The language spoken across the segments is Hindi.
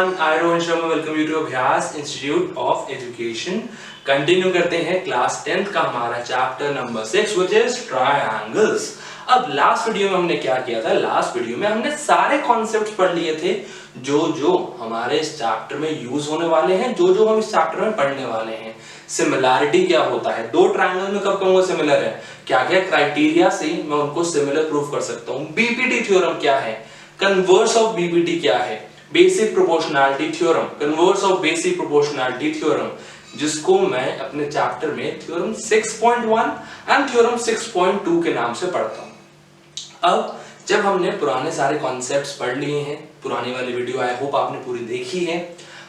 everyone, I Rohan Sharma welcome you to अभ्यास इंस्टीट्यूट ऑफ एजुकेशन। कंटिन्यू करते हैं क्लास 10th का हमारा chapter number 6 which is triangles. अब लास्ट वीडियो में हमने क्या किया था? लास्ट वीडियो में हमने सारे कॉन्सेप्ट्स पढ़ लिए थे जो हमारे इस चैप्टर में यूज होने वाले हैं, जो हम इस चैप्टर में पढ़ने वाले हैं। सिमिलैरिटी क्या होता है, दो ट्रायंगल में कब कहूंगा सिमिलर है, क्या क्या क्राइटेरिया से मैं उनको सिमिलर प्रूव कर सकता हूं, बीपीटी थ्योरम क्या है, कन्वर्स ऑफ बीपीटी क्या है, basic proportionality theorem, converse of basic proportionality theorem, जिसको मैं अपने चैप्टर में थ्योरम 6.1 एंड थ्योरम 6.2 के नाम से पढ़ता हूं। अब जब हमने पुराने सारे कॉन्सेप्ट्स पढ़ लिए हैं, पुरानी वाली वीडियो आई होप आपने पूरी देखी है,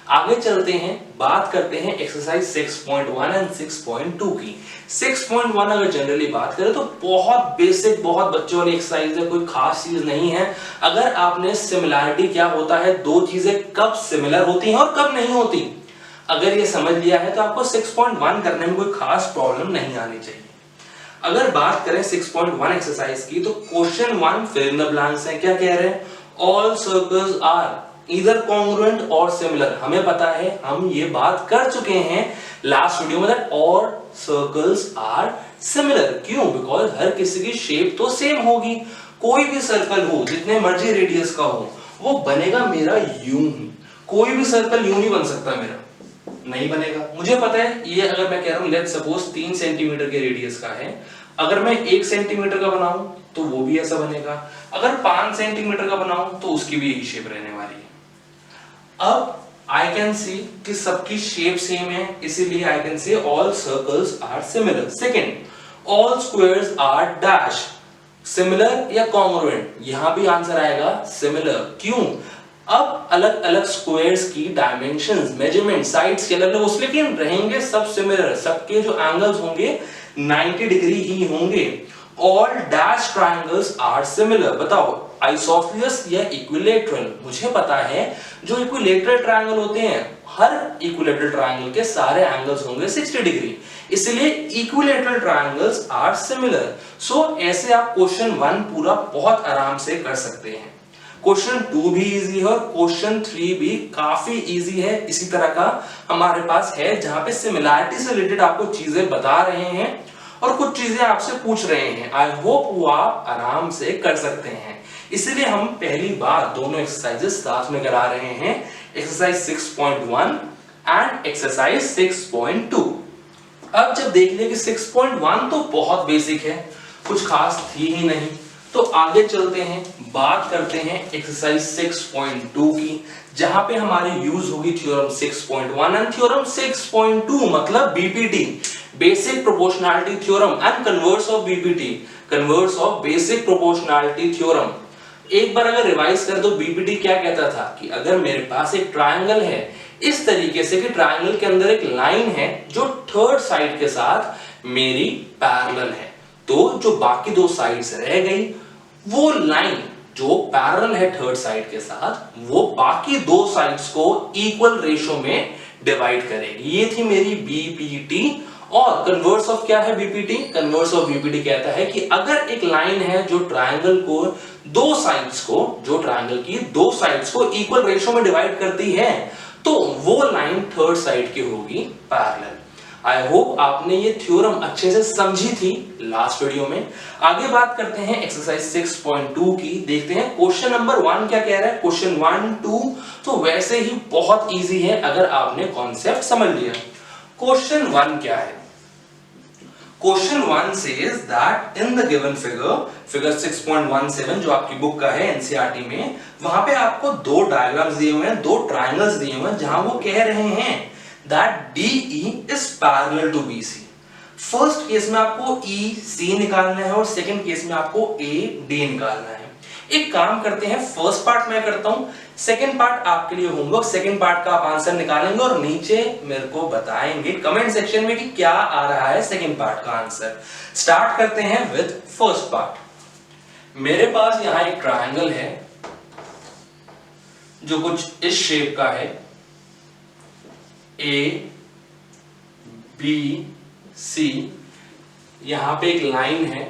आगे चलते हैं, बात करते हैं एक्सरसाइज 6.1 एंड 6.2 की। 6.1 अगर जनरली बात करें तो बहुत बेसिक, बहुत बच्चों वाली एक्सरसाइज है, कोई खास चीज नहीं है। अगर आपने सिमिलैरिटी क्या होता है, दो चीजें कब सिमिलर होती हैं और कब नहीं होती, अगर ये समझ लिया है तो आपको 6.1 करने में कोई खास प्रॉब्लम नहीं आनी चाहिए। अगर बात करें 6.1 एक्सरसाइज की तो question 1 fill in the blanks है। क्या कह रहे हैं? All circles are either congruent और सिमिलर। हमें पता है, हम ये बात कर चुके हैं लास्ट वीडियो में, that all circles are similar. क्यों? बिकॉज हर किसी की शेप तो सेम होगी। कोई भी सर्कल हो, जितने मर्जी रेडियस का हो, वो बनेगा मेरा यूं ही। कोई भी सर्कल यूं नहीं बन सकता, मेरा नहीं बनेगा। मुझे पता है, ये अगर मैं कह रहा हूं लेट्स सपोज 3 सेंटीमीटर के रेडियस का है, अगर मैं 1 सेंटीमीटर का बनाऊं तो वो भी ऐसा बनेगा, अगर 5 सेंटीमीटर का बनाऊं तो उसकी भी यही शेप रहने वाली है। अब आई कैन सी कि सबकी शेप सेम है, इसीलिए I can say all circles are similar. Second, all squares are dash, similar या कॉन्ग्रुएंट? यहां भी आंसर आएगा सिमिलर। क्यों? अब अलग अलग स्क्वायर्स की डायमेंशंस, मेजरमेंट, साइड्स के अलग अलग, लेकिन रहेंगे सब सिमिलर। सबके जो एंगल्स होंगे 90 डिग्री ही होंगे। All dash triangles are similar. बताओ, आइसोसेलेस या इक्विलैटरल? मुझे पता है जो इक्विलैटरल ट्रायंगल होते हैं, हर इक्विलैटरल ट्रायंगल के सारे एंगल्स होंगे 60 डिग्री, इसलिए इक्विलैटरल ट्रायंगल्स आर सिमिलर। सो ऐसे आप क्वेश्चन 1 पूरा बहुत आराम से कर सकते हैं। क्वेश्चन 2 भी इजी है और क्वेश्चन 3 भी काफी इजी है। इसी तरह का हमारे पास है जहां पे सिमिलैरिटी से रिलेटेड आपको चीजें बता रहे हैं और कुछ चीजें आपसे पूछ रहे हैं। आई होप वो आप आराम से कर सकते हैं। इसलिए हम पहली बार दोनों एक्सरसाइजेस साथ में करा रहे हैं, एक्सरसाइज 6.1 एंड एक्सरसाइज 6.2। अब जब देख लिया कि 6.1 तो बहुत बेसिक है, कुछ खास थी ही नहीं, तो आगे चलते हैं, बात करते हैं एक्सरसाइज 6.2 की, जहां पे हमारी यूज होगी थ्योरम 6.1 एंड थ्योरम 6.2, मतलब BPT, basic proportionality theorem and converse of BPT, converse of basic proportionality theorem. एक बार अगर रिवाइज कर दो, बीपीटी क्या कहता था कि अगर मेरे पास एक ट्रायंगल है इस तरीके से कि ट्रायंगल के अंदर एक लाइन है जो थर्ड साइड के साथ मेरी पैरेलल है, तो जो बाकी दो साइड्स रह गई, वो लाइन जो पैरेलल है थर्ड साइड के साथ, वो बाकी दो साइड्स को इक्वल रेशो में डिवाइड करेगी। ये थी मेरी बीपीटी। और कन्वर्स ऑफ क्या है बीपीटी? कन्वर्स ऑफ बीपीटी कहता है कि अगर एक लाइन है जो ट्रायंगल को दो साइड्स को, जो ट्रायंगल की दो साइड्स को इक्वल रेशो में डिवाइड करती है, तो वो लाइन थर्ड साइड की होगी पैरेलल। आई होप आपने ये थ्योरम अच्छे से समझी थी लास्ट वीडियो में। आगे बात करते हैं एक्सरसाइज 6.2 की, देखते हैं क्वेश्चन नंबर 1 क्या कह रहा है। क्वेश्चन 1, 2 तो वैसे ही बहुत इजी है अगर आपने कॉन्सेप्ट समझ लिया। क्वेश्चन 1 क्या है? Question 1 says that in the given figure 6.17 जो आपकी बुक का है एनसीईआरटी में, वहां पे आपको दो डायग्राम्स दिए हुए हैं, दो ट्रायंगल्स दिए हुए हैं, जहां वो कह रहे हैं that DE is parallel to BC। First case में आपको EC निकालना है और सेकंड केस में आपको AD निकालना है। एक काम करते हैं, फर्स्ट पार्ट मैं करता हूं, सेकंड पार्ट आपके लिए होमवर्क, सेकंड पार्ट का आप आंसर निकालेंगे और नीचे मेरे को बताएंगे कमेंट सेक्शन में कि क्या आ रहा है सेकंड पार्ट का आंसर। स्टार्ट करते हैं विद फर्स्ट पार्ट। मेरे पास यहां एक ट्रायंगल है जो कुछ इस शेप का है, A B C, यहां पे एक लाइन है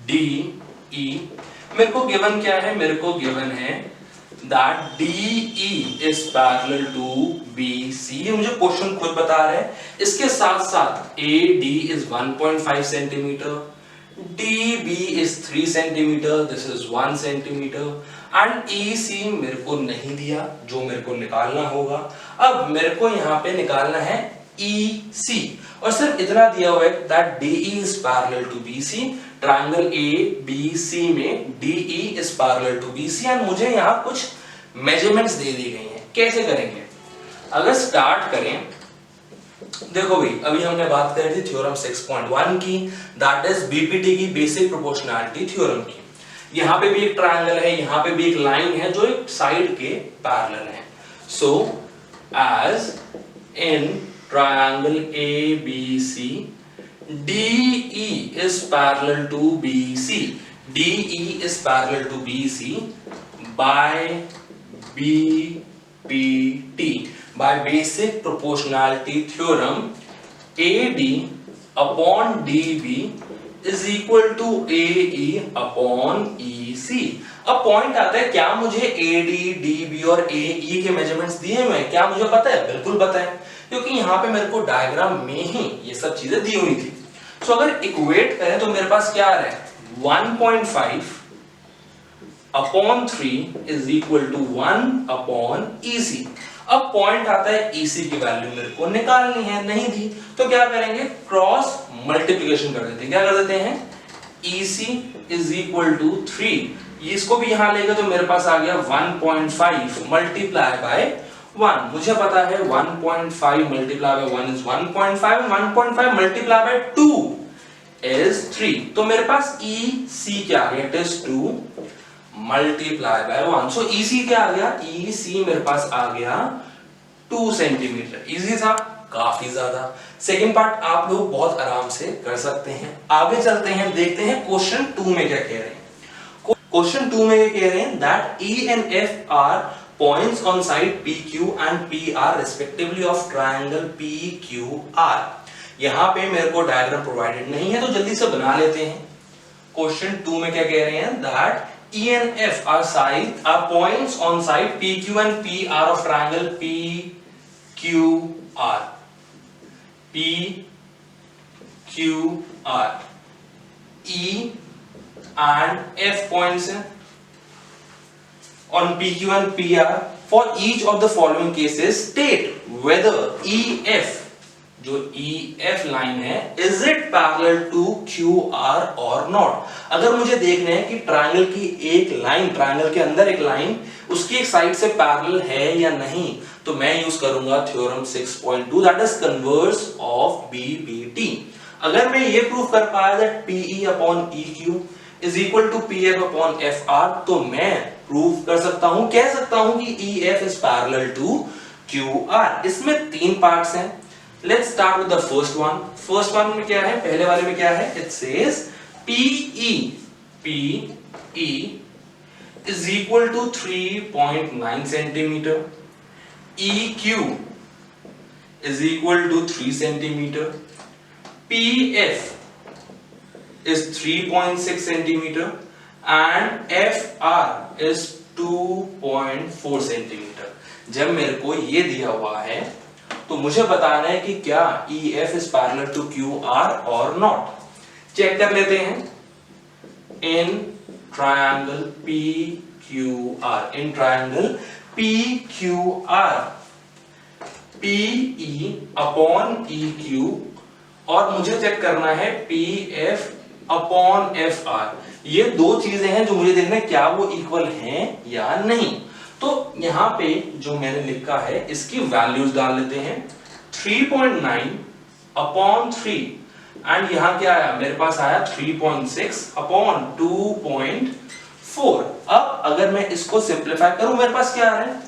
D E। मेरे को गिवन क्या है? मेरे को गिवन है that DE is parallel to BC। ये मुझे क्वेश्चन खुद बता रहा है। इसके साथ साथ AD is 1.5 centimetre, DB is 3 centimetre, this is 1 centimetre and EC मेरे को नहीं दिया, जो मेरे को निकालना होगा। अब मेरे को यहाँ पे निकालना है EC और सिर्फ इतना दिया हुआ है that DE is parallel to BC, triangle ABC में DE is parallel to BC and मुझे यहाँ कुछ मेजरमेंट्स दे दी गई हैं। कैसे करेंगे? अगर स्टार्ट करें, देखो भाई अभी हमने बात करी थी थ्योरम 6.1 की, दैट इज बीपीटी की बेसिक प्रोपोर्शनैलिटी थ्योरम की। यहाँ पे भी एक ट्रायंगल है, यहाँ पे भी एक लाइन है जो एक साइड के पैरेलल है। So as in triangle ABC DE is parallel to BC, DE is parallel to BC by BPT, by basic proportionality theorem, AD upon DB is equal to AE upon EC। अब पॉइंट आता है, क्या मुझे AD, DB और AE के मेजरमेंट्स दिए हुए हैं? क्या मुझे पता है? बिल्कुल पता है, क्योंकि यहाँ पे मेरे को डायग्राम में ही ये सब चीजें दी हुई थी। सो अगर इक्वेट करें तो मेरे पास क्या आ रहा है? 1.5 upon 3 is equal to 1 upon EC। अब पॉइंट आता है EC की वैल्यू मेरे को निकालनी है, नहीं दी तो क्या करेंगे? क्रॉस मल्टीप्लिकेशन कर देते हैं। क्या कर देते हैं? EC इज इक्वल टू 3, इसको भी यहां लेंगे तो मेरे पास आ गया 1.5 मल्टीप्लाई बाय 1। मुझे पता है 1.5 multiply by 1 is 1.5, 1.5 multiply by 2 is 3। तो मेरे पास EC क्या आ गया? It is 2 multiply by 1। So EC क्या आ गया? EC मेरे पास आ गया 2 सेंटीमीटर। इजी था, काफी ज्यादा। सेकंड पार्ट आप लोग बहुत आराम से कर सकते हैं। आगे चलते हैं, देखते हैं क्वेश्चन 2 में क्या कह रहे हैं। क्वेश्चन 2 में कह रहे हैं that E and F are points on side PQ and PR respectively of triangle PQR। यहां पे मेरे को डायग्राम प्रोवाइडेड नहीं है तो जल्दी से बना लेते हैं। क्वेश्चन 2 में क्या कह रहे हैं? that E and F are points on side PQ and PR of triangle PQR। PQR E and F points on PQ and PR। For each of the following cases state whether EF, जो EF लाइन है, is it parallel to QR or not। अगर मुझे देखना है कि ट्रायंगल की एक लाइन, ट्रायंगल के अंदर एक लाइन उसकी एक साइड से पैरेलल है या नहीं, तो मैं यूज करूंगा theorem 6.2 that is converse of BPT। अगर मैं ये प्रूव कर पाया that PE upon EQ is equal to PF upon FR, तो मैं प्रूव कर सकता हूं, कह सकता हूं कि EF is parallel to QR। इसमें 3 पार्ट्स हैं। Let's start with the first one। First one में क्या है? पहले वाले में क्या है? It says PE is equal to 3.9 centimeter, EQ is equal to 3 centimeter, PF is 3.6 centimeter and FR is 2.4 centimeter। जब मेरे को ये दिया हुआ है तो मुझे बताना है कि क्या EF is parallel to QR or not। Check कर लेते हैं। In triangle PQR, in triangle PQR, PE upon EQ और मुझे चेक करना है PF अपॉन FR। ये 2 चीजें हैं जो मुझे देखना है क्या वो इक्वल हैं या नहीं। तो यहां पे जो मैंने लिखा है इसकी वैल्यूज डाल लेते हैं। 3.9 अपॉन 3 एंड यहां क्या आया? मेरे पास आया 3.6 अपॉन 2.4। अब अगर मैं इसको सिंप्लीफाई करूं मेरे पास क्या आ रहा है?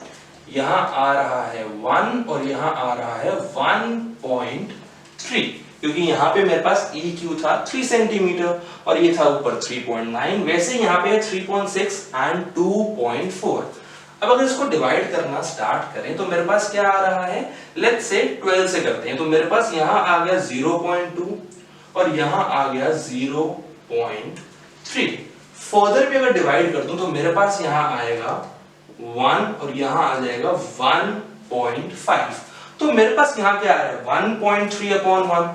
यहां आ रहा है 1 और यहां आ रहा है 1.3, क्योंकि यहाँ पे मेरे पास EQ था 3 सेंटीमीटर और ये था ऊपर 3.9, वैसे यहाँ पे 3.6 एंड 2.4। अब अगर इसको डिवाइड करना स्टार्ट करें तो मेरे पास क्या आ रहा है? लेट्स से 12 से करते हैं तो मेरे पास यहाँ आ गया 0.2 और यहाँ आ गया 0.3। फर्दर भी अगर डिवाइड कर दूं तो मेरे पास यहाँ आएगा 1 और यहां आ जाएगा 1.5। तो मेरे पास यहां क्या है 1.3 अपॉन 1,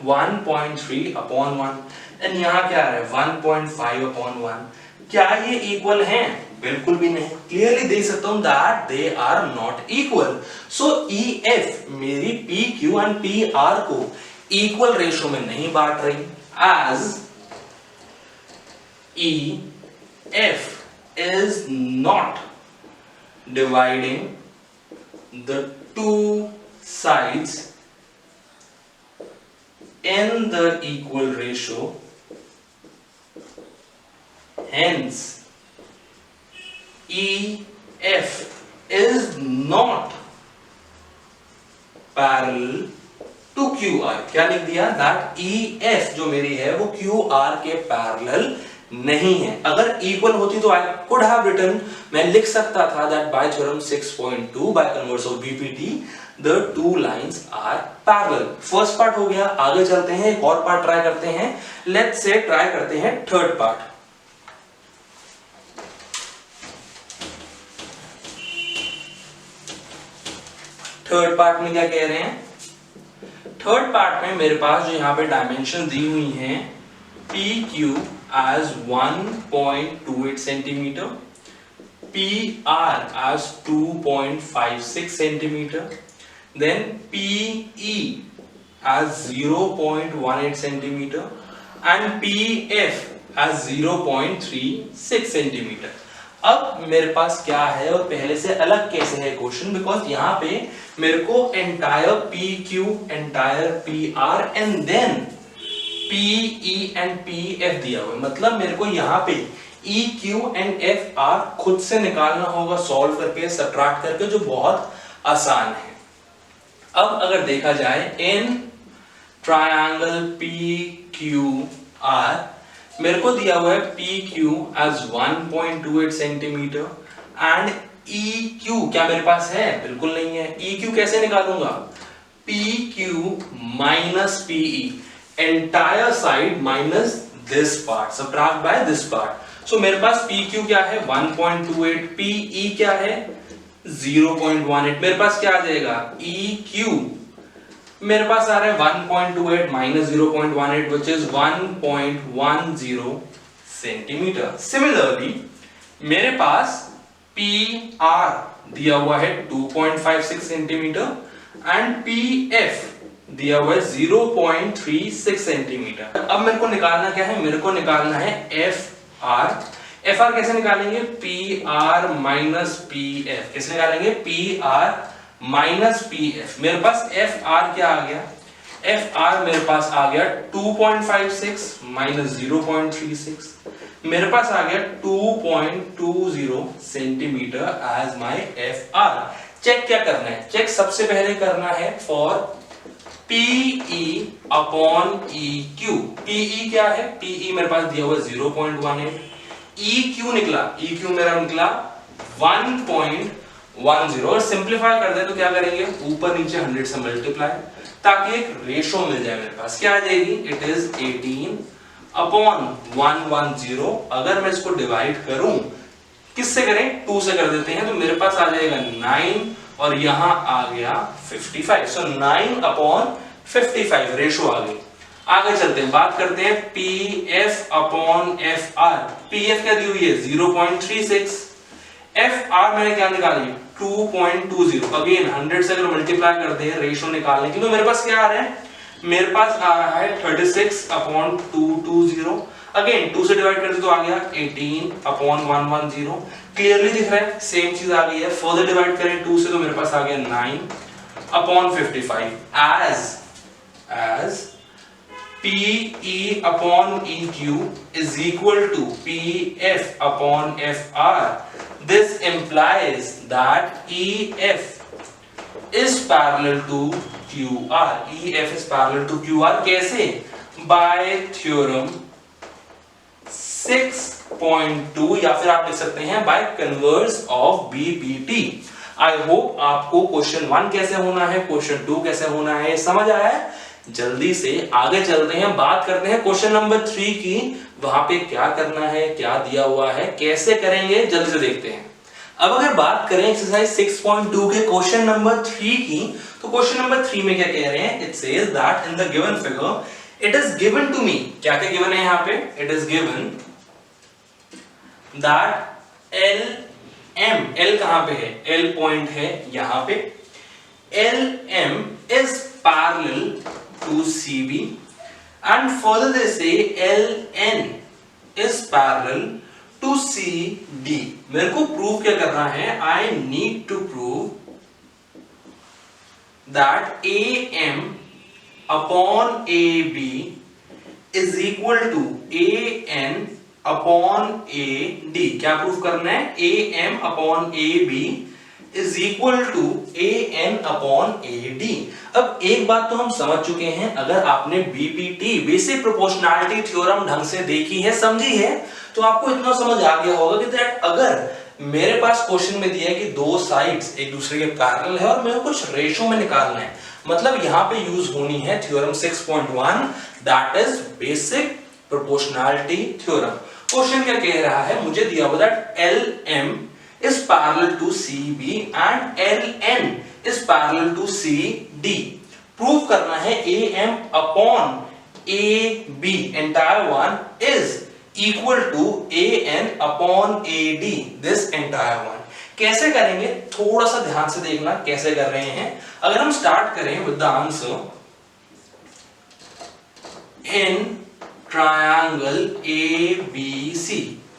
1.3 अपॉन 1 एंड यहां क्या है 1.5 अपॉन 1। क्या ये इक्वल हैं? बिल्कुल भी नहीं। क्लियरली देख सकता हूं that they are not equal. So EF मेरी PQ एंड PR को इक्वल रेशो में नहीं बांट रही, as EF is not dividing the two sides in the equal ratio, hence EF is not parallel to QR। क्या लिख दिया? दैट EF जो मेरी है वो QR के पैरेलल नहीं है। अगर इक्वल होती तो आई कुड हैव रिटन, मैं लिख सकता था that bye theorem 6.2 by converse of BPT the two lines are parallel। First part हो गया। आगे चलते हैं, एक और पार्ट ट्राई करते हैं। लेट्स से ट्राई करते हैं थर्ड पार्ट। थर्ड पार्ट में क्या कह रहे हैं? थर्ड पार्ट में मेरे पास जो यहाँ पे डायमेंशन दी हुई हैं PQ as 1.28 centimetre, PR as 2.56 centimetre, then PE as 0.18 centimetre and PF as 0.36 centimetre. अब मेरे पास क्या है और पहले से अलग कैसे है क्वेश्चन, बिकॉज यहाँ पे मेरे को entire PQ, entire PR and then PE and PF दिया हुआ है। मतलब मेरे को यहाँ पे EQ एंड FR खुद से निकालना होगा सॉल्व करके, सब्ट्रैक्ट करके, जो बहुत आसान है। अब अगर देखा जाए इन ट्रायंगल PQR मेरे को दिया हुआ है PQ as 1.28 centimetre and EQ क्या मेरे पास है? बिल्कुल नहीं है। EQ कैसे निकालूंगा? PQ minus PE, entire side minus this part, subtract by this part. So मेरे पास PQ क्या है 1.28, PE क्या है 0.18। मेरे पास क्या आ जाएगा EQ मेरे पास आ रहा है 1.28 minus 0.18 which is 1.10 centimetre. Similarly मेरे पास PR दिया हुआ है 2.56 सेंटीमीटर एंड PF दिया हुआ है 0.36 सेंटीमीटर। अब मेरे को निकालना क्या है? मेरे को निकालना है FR। FR कैसे निकालेंगे? PR minus PF। कैसे निकालेंगे? PR minus PF। मेरे पास FR क्या आ गया? FR मेरे पास आ गया 2.56 माइनस 0.36, मेरे पास आ गया 2.20 centimetre as my FR। Check क्या करना है? चेक सबसे पहले करना है for PE upon EQ। PE क्या है? PE मेरे पास दिया हुआ 0.18, EQ निकला, EQ मेरा निकला 1.10। और सिंप्लीफाई कर दे तो क्या करेंगे? ऊपर नीचे 100 से मल्टीप्लाई, ताकि एक रेशो मिल जाए। मेरे पास क्या आ जाएगी? It is 18 upon 110। अगर मैं इसको डिवाइड करूं, किससे करें? 2 से कर देते हैं, तो मेरे पास आ जाएगा 9 और यहां आ गया 55। सो 9 अपॉन 55 रेशो आ गई। आगे चलते हैं, बात करते हैं PF अपॉन FR। PF क्या दी हुई है? 0.36। FR मैंने क्या निकाली? 2.20। अगेन 100 से अगर मल्टीप्लाई करते हैं रेशो निकालने की, तो मेरे पास क्या आ रहा है? मेरे पास आ रहा है 36 अपॉन 220। अगेन 2 से डिवाइड करते तो आ गया 18 अपॉन 110। क्लियरली दिख रहा है, सेम चीज आ गई है। फर्दर डिवाइड करें 2 से तो मेरे पास आ गया 9 upon 55 as PE upon EQ is equal to PF upon FR. This implies that EF is parallel to QR. EF is parallel to QR कैसे? By theorem 6.2 या फिर आप लिख सकते हैं by converse of BPT। I hope आपको क्वेश्चन 1 कैसे होना है, क्वेश्चन 2 कैसे होना है समझ आया है। जल्दी से आगे चलते हैं, बात करते हैं क्वेश्चन नंबर 3 की। वहां पे क्या करना है, क्या दिया हुआ है, कैसे करेंगे, जल्दी से देखते हैं। अब अगर बात करें एक्सरसाइज 6.2 के क्वेश्चन नंबर 3 की, तो क्वेश्चन नंबर 3 में क्या कह रहे हैं, it says that in the given figure it is given to me, क्या क्या गिवन है यहाँ पे, it is given that L M, L कहां पे है, एल पॉइंट है यहां पे, L M is parallel to C B and further they say L N is parallel to C D. मेरे को प्रूव क्या करना है, I need to prove that A M upon A B is equal to A N upon A D. क्या प्रूफ करना है, A M upon A B is equal to A N upon A D. अब एक बात तो हम समझ चुके हैं, अगर आपने बीपीटी बेसिक प्रोपोर्शनैलिटी थ्योरम ढंग से देखी है, समझी है, तो आपको इतना समझ आ गया होगा कि दैट अगर मेरे पास क्वेश्चन में दिया है कि दो साइड्स एक दूसरे के पैरेलल है और मेरे को कुछ रेशो में निकालना है, मतलब यहां पे यूज होनी है theorem 6.1 that is basic proportionality theorem. Question क्या कह रहा है, मुझे दिया हुआ that L M is parallel to CB and LN is parallel to CD। Prove करना है AM upon AB entire one is equal to AN upon AD this entire one। कैसे करेंगे, थोड़ा सा ध्यान से देखना कैसे कर रहे हैं। अगर हम स्टार्ट करें with the answer in triangle ABC,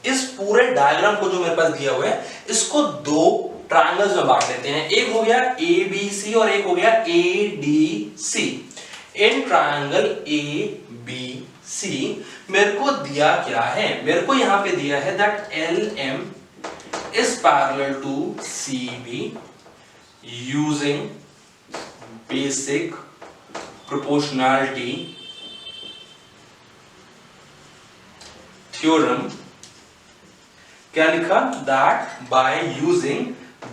इस पूरे डायग्राम को जो मेरे पास दिया हुआ है इसको दो ट्रायंगल्स में बांट लेते हैं, एक हो गया ABC और एक हो गया ADC। इन ट्रायंगल ABC मेरे को दिया क्या है, मेरे को यहां पे दिया है that LM is parallel to CB using basic proportionality theorem। क्या लिखा, that by using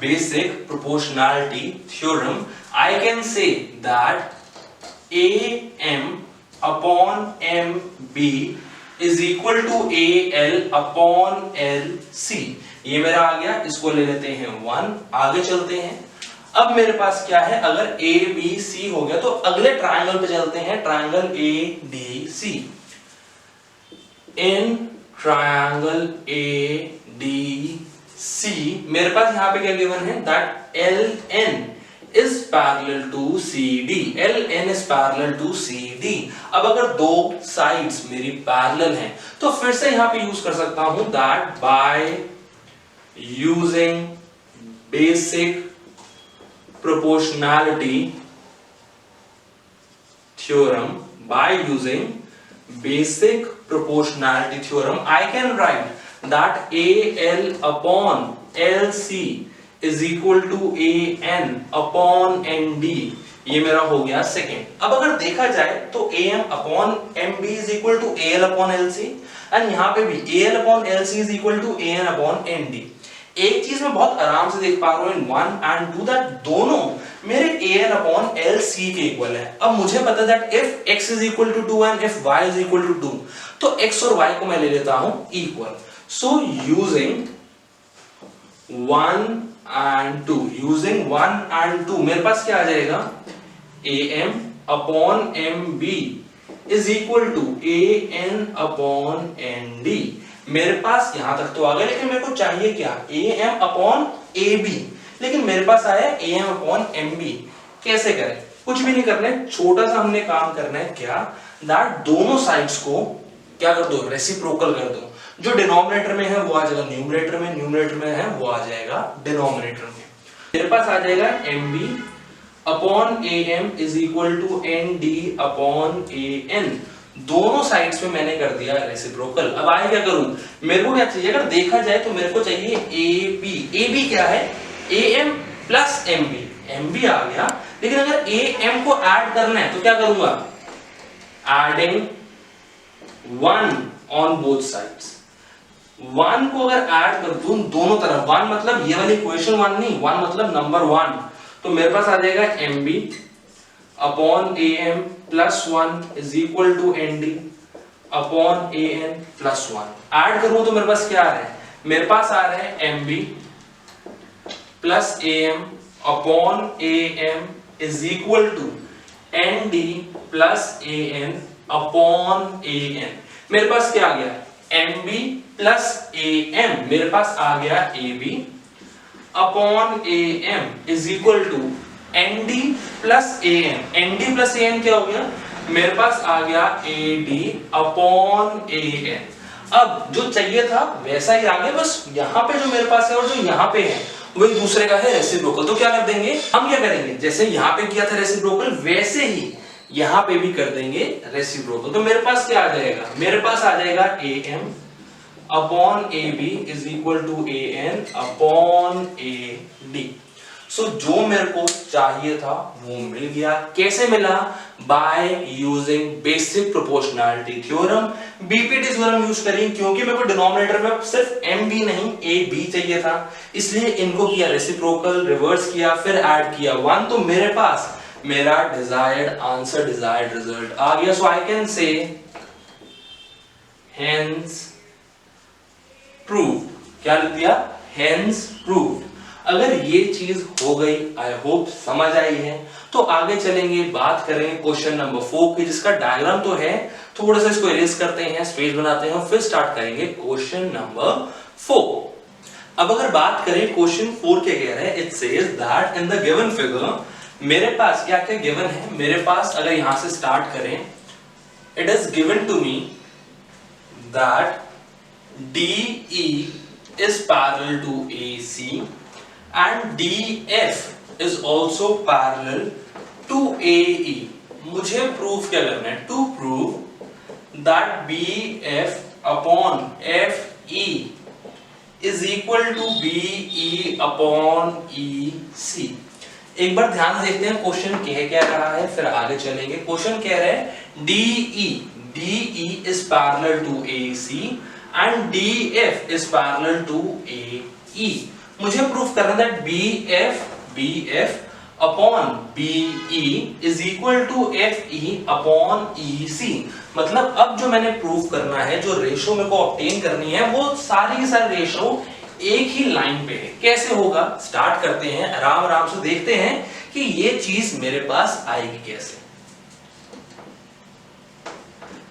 basic proportionality theorem I can say that AM upon MB is equal to AL upon LC। ये मेरा आ गया, इसको ले लेते हैं 1, आगे चलते हैं। अब मेरे पास क्या है, अगर ABC हो गया तो अगले ट्रायंगल पे चलते हैं, ट्रायंगल ADC। इन ट्रायंगल ADC मेरे पास यहां पे क्या गिवन है that LN is parallel to CD, LN is parallel to CD। अब अगर दो साइड्स मेरी पैरेलल हैं तो फिर से यहां पे यूज कर सकता हूं that bye using basic proportionality theorem, by using basic proportionality theorem I can write that AL upon LC is equal to AN upon ND। ये मेरा हो गया सेकेंड। अब अगर देखा जाए तो AM upon MB is equal to AL upon LC and यहाँ पे भी AL upon LC is equal to AN upon ND। एक चीज मैं बहुत आराम से देख पा रहा हूं इन 1 and 2 दैट दोनों मेरे AN upon LC के इक्वल है। अब मुझे पता है that if x is equal to 2 and if y is equal to 2 तो x और y को मैं ले लेता हूं equal. So using 1 and 2, using 1 and 2 मेरे पास क्या आ जाएगा, AM upon MB is equal to AN upon ND। मेरे पास यहां तक तो आ गया, लेकिन मेरे को चाहिए क्या, AM upon AB, लेकिन मेरे पास आया AM upon MB। कैसे करें, कुछ भी नहीं करना है, छोटा सा हमने काम करना है क्या, दैट दोनों साइड्स को क्या कर दो, रेसिप्रोकल कर दो। जो डिनोमिनेटर में है वो आ जाएगा न्यूमरेटर में, न्यूमरेटर में है वो आ जाएगा डिनोमिनेटर में। मेरे पास आ जाएगा MB upon AM is equal to ND upon AN। दोनों साइड्स में मैंने कर दिया रेसिप्रोकल। अब आगे क्या करूं, मेरे को क्या चाहिए, अगर देखा जाए तो मेरे को चाहिए AB। AB क्या है, AM प्लस MB, MB आ गया, लेकिन अगर AM को ऐड करना है तो क्या करूंगा, एडिंग 1 ऑन बोथ साइड्स। 1 को अगर ऐड कर दूं दोनों तरफ, 1 मतलब ये वाली इक्वेशन 1 नहीं, 1 मतलब नंबर 1, तो मेरे पास आ जाएगा MB upon AM plus 1 is equal to ND upon AN plus 1। Add करूं तो मेरे पास क्या आ रहा है, मेरे पास आ रहा है MB plus AM upon AM is equal to ND plus AN upon AN। मेरे पास क्या आ गया MB प्लस AM, मेरे पास आ गया AB upon AM is equal to ND plus AN। ND plus AN क्या हो गया, मेरे पास आ गया AD अपॉन AN। अब जो चाहिए था वैसा ही आ गया, बस यहाँ पे जो मेरे पास है और जो यहाँ पे है वही दूसरे का है रेसिप्रोकल। तो क्या कर देंगे हम, क्या करेंगे जैसे यहाँ पे किया था रेसिप्रोकल वैसे ही यहाँ पे भी कर देंगे रेसिप्रोकल। तो मेरे पास क्या आ जाएगा, मेरे पास आ जाएगा AM upon AB is equal to AN upon AD। So जो मेरे को चाहिए था वो मिल गया। कैसे मिला, bye using basic proportionality theorem. BPT theorem use करें क्योंकि मेरे को डिनोमिनेटर में सिर्फ MB नहीं AB चाहिए था, इसलिए इनको किया रेसिप्रोकल, रिवर्स किया, फिर ऐड किया 1, तो मेरे पास मेरा डिजायर्ड आंसर, डिजायर्ड रिजल्ट आ गया। So I can say hence proved. क्या लिख दिया, हेंस प्रूव्ड। अगर ये चीज हो गई, आई होप समझ आई है, तो आगे चलेंगे, बात करेंगे क्वेश्चन नंबर 4 की, जिसका डायग्राम तो है, थोड़ा सा इसको इरेज करते हैं, स्पेस बनाते हैं, फिर स्टार्ट करेंगे क्वेश्चन नंबर 4। अब अगर बात करें क्वेश्चन 4 के, कह रहे हैं it says that in the given figure, मेरे पास क्या क्या गिवन है, मेरे पास अगर यहां से स्टार्ट करें, it is given to me that DE is parallel to AC and DF is also parallel to AE। मुझे प्रूफ क्या करना है, to prove that BF upon FE is equal to BE upon EC। एक बार ध्यान से देखते हैं क्वेश्चन कह क्या रहा है, फिर आगे चलेंगे। क्वेश्चन कह रहा है DE is parallel to AC and DF is parallel to AE। मुझे प्रूफ करना है BF upon BE is equal to FE upon EC। मतलब अब जो मैंने प्रूफ करना है, जो रेशो मेरे को ऑब्टेन करनी है, वो सारी की सारी रेशो एक ही लाइन पे है। कैसे होगा, स्टार्ट करते हैं, आराम आराम से देखते हैं कि ये चीज मेरे पास आएगी कैसे।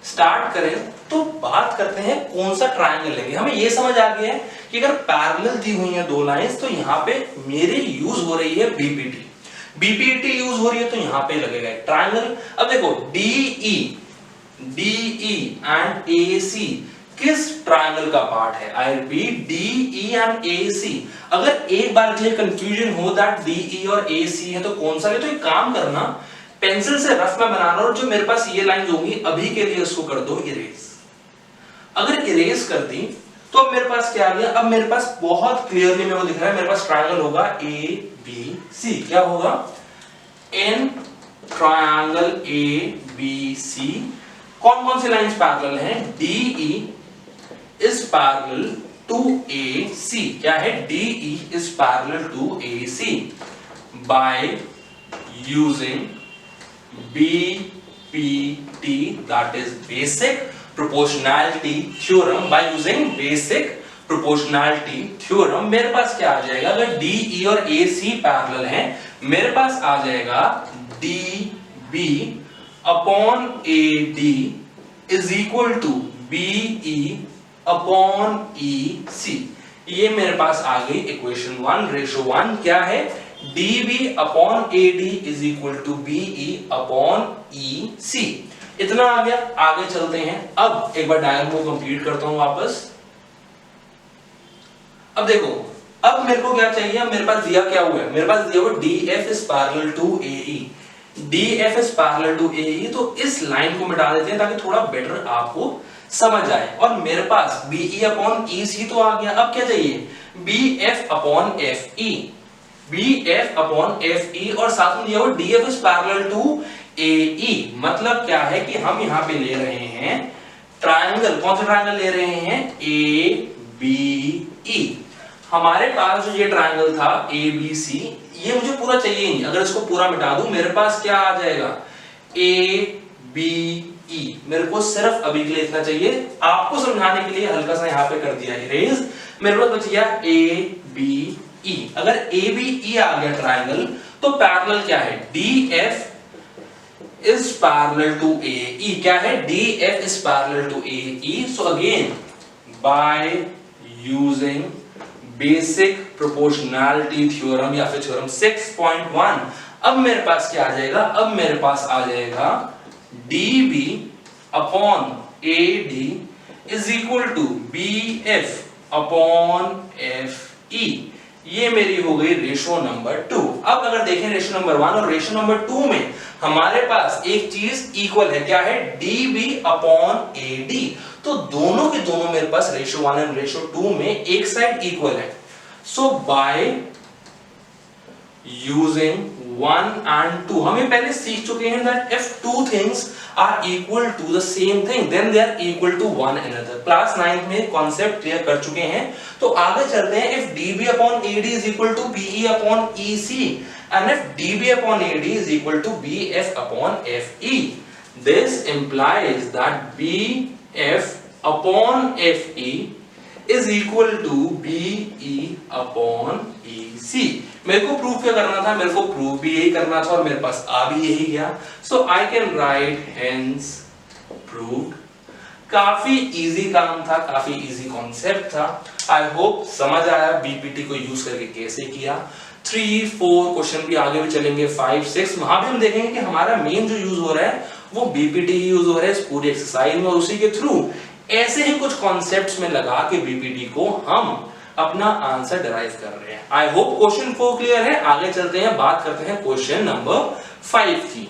स्टार्ट करें तो बात करते हैं कौन सा ट्रायंगल लेंगे। हमें ये समझ आ गया है कि अगर पैरेलल दी हुई है दो लाइंस, तो यहाँ पे मेरी यूज हो रही है बीपीटी यूज हो रही है, तो यहाँ पे लगेगा ट्रायंगल। अब देखो DE एंड AC किस ट्रायंगल का पार्ट है, I repeat DE and AC। अगर एक बार के लिए कंफ्यूजन हो दैट DE और AC है तो कौन सा है, तो एक काम करना, पेंसिल से रफ में बनाना, और जो मेरे पास ये लाइन होंगी अभी के लिए उसको कर दो इरेज। अगर इरेज कर दी तो अब मेरे पास क्या आ गया, अब मेरे पास बहुत क्लियरली मेरे को दिख रहा है, मेरे पास ट्रायंगल होगा ABC। क्या होगा, इन ट्रायंगल ABC कौन कौन सी लाइंस पैरेलल हैं, DE is parallel to AC। क्या है, DE is parallel to AC by using BPT, that is basic proportionality theorem। by using basic proportionality theorem मेरे पास क्या आ जाएगा, अगर DE और AC पैरेलल हैं, मेरे पास आ जाएगा DB upon AD is equal to BE upon EC। ये मेरे पास आ गई इक्वेशन 1, रेशो 1 क्या है, DB upon AD is equal to BE upon EC। इतना आ गया, आगे चलते हैं। अब एक बार डायग्राम को कंप्लीट करता हूं वापस। अब देखो, अब मेरे को क्या चाहिए, मेरे पास दिया क्या हुआ है, मेरे पास दिया हुआ DF is parallel to AE। DF is parallel to AE, तो इस लाइन को मिटा देते हैं ताकि थोड़ा बेटर आपको समझ आए। और मेरे पास BE अपॉन EC तो आ गया। अब क्या चाहिए, BF upon FE, BF upon FE, और साथ में दिया हुआ DF is parallel to AE। मतलब क्या है कि हम यहां पे ले रहे हैं ट्रायंगल, कौन सा ट्रायंगल ले रहे हैं, ABE। हमारे पास जो ये ट्रायंगल था ABC, ये मुझे पूरा चाहिए नहीं, अगर इसको पूरा मिटा दूं मेरे पास क्या आ जाएगा, ABE। मेरे को सिर्फ अभी के लिए इतना चाहिए, आपको समझाने के लिए हल्का सा यहाँ पे कर दिया इरेज। मेरे पास बच गया ABE। ई। अगर ए बी ई आ गया ट्राइंगल तो पैरेलल क्या है, D F is parallel to AE। क्या है, DF is parallel to AE। So again by using basic proportionality theorem या फिर थ्योरम 6.1 अब मेरे पास क्या आ जाएगा, अब मेरे पास आ जाएगा DB upon AD is equal to BF upon FE। ये मेरी हो गई रेशो नंबर 2। अब अगर देखें रेशो नंबर 1 और रेशो नंबर 2 में हमारे पास एक चीज इक्वल है, क्या है, DB अपॉन AD। तो दोनों के दोनों मेरे पास रेशो 1 एंड रेशो 2 में एक साइड इक्वल है। सो बाय यूजिंग 1 and 2 हमें पहले सीख चुके हैं that if two things are equal to the same thing then they are equal to one another। Class 9 में कॉन्सेप्ट क्लियर कर चुके हैं। तो आगे चलते हैं, if DB upon AD is equal to PE upon EC and if DB upon AD is equal to BF upon FE, this implies that BF upon FE is equal to BE upon EC। मेरे को प्रूफ क्या करना था, मेरे को प्रूफ भी यही करना था और मेरे पास आ भी यही गया। So I can write hence proved. काफी इजी काम था, काफी इजी कॉन्सेप्ट था। आई होप समझ आया बीपीटी को यूज करके कैसे किया। 3, 4 क्वेश्चन भी आगे भी चलेंगे, 5, 6 वहां भी हम देखेंगे कि हमारा मेन जो यूज हो रहा है वो बीपीटी ही यूज हो रहा है इस पूरी एक्सरसाइज में, और उसी के थ्रू ऐसे ही कुछ कॉन्सेप्ट्स में लगा के बीपीटी को हम अपना आंसर डिराइव कर रहे हैं। आई होप क्वेश्चन 4 क्लियर है। आगे चलते हैं, बात करते हैं क्वेश्चन नंबर 5 की।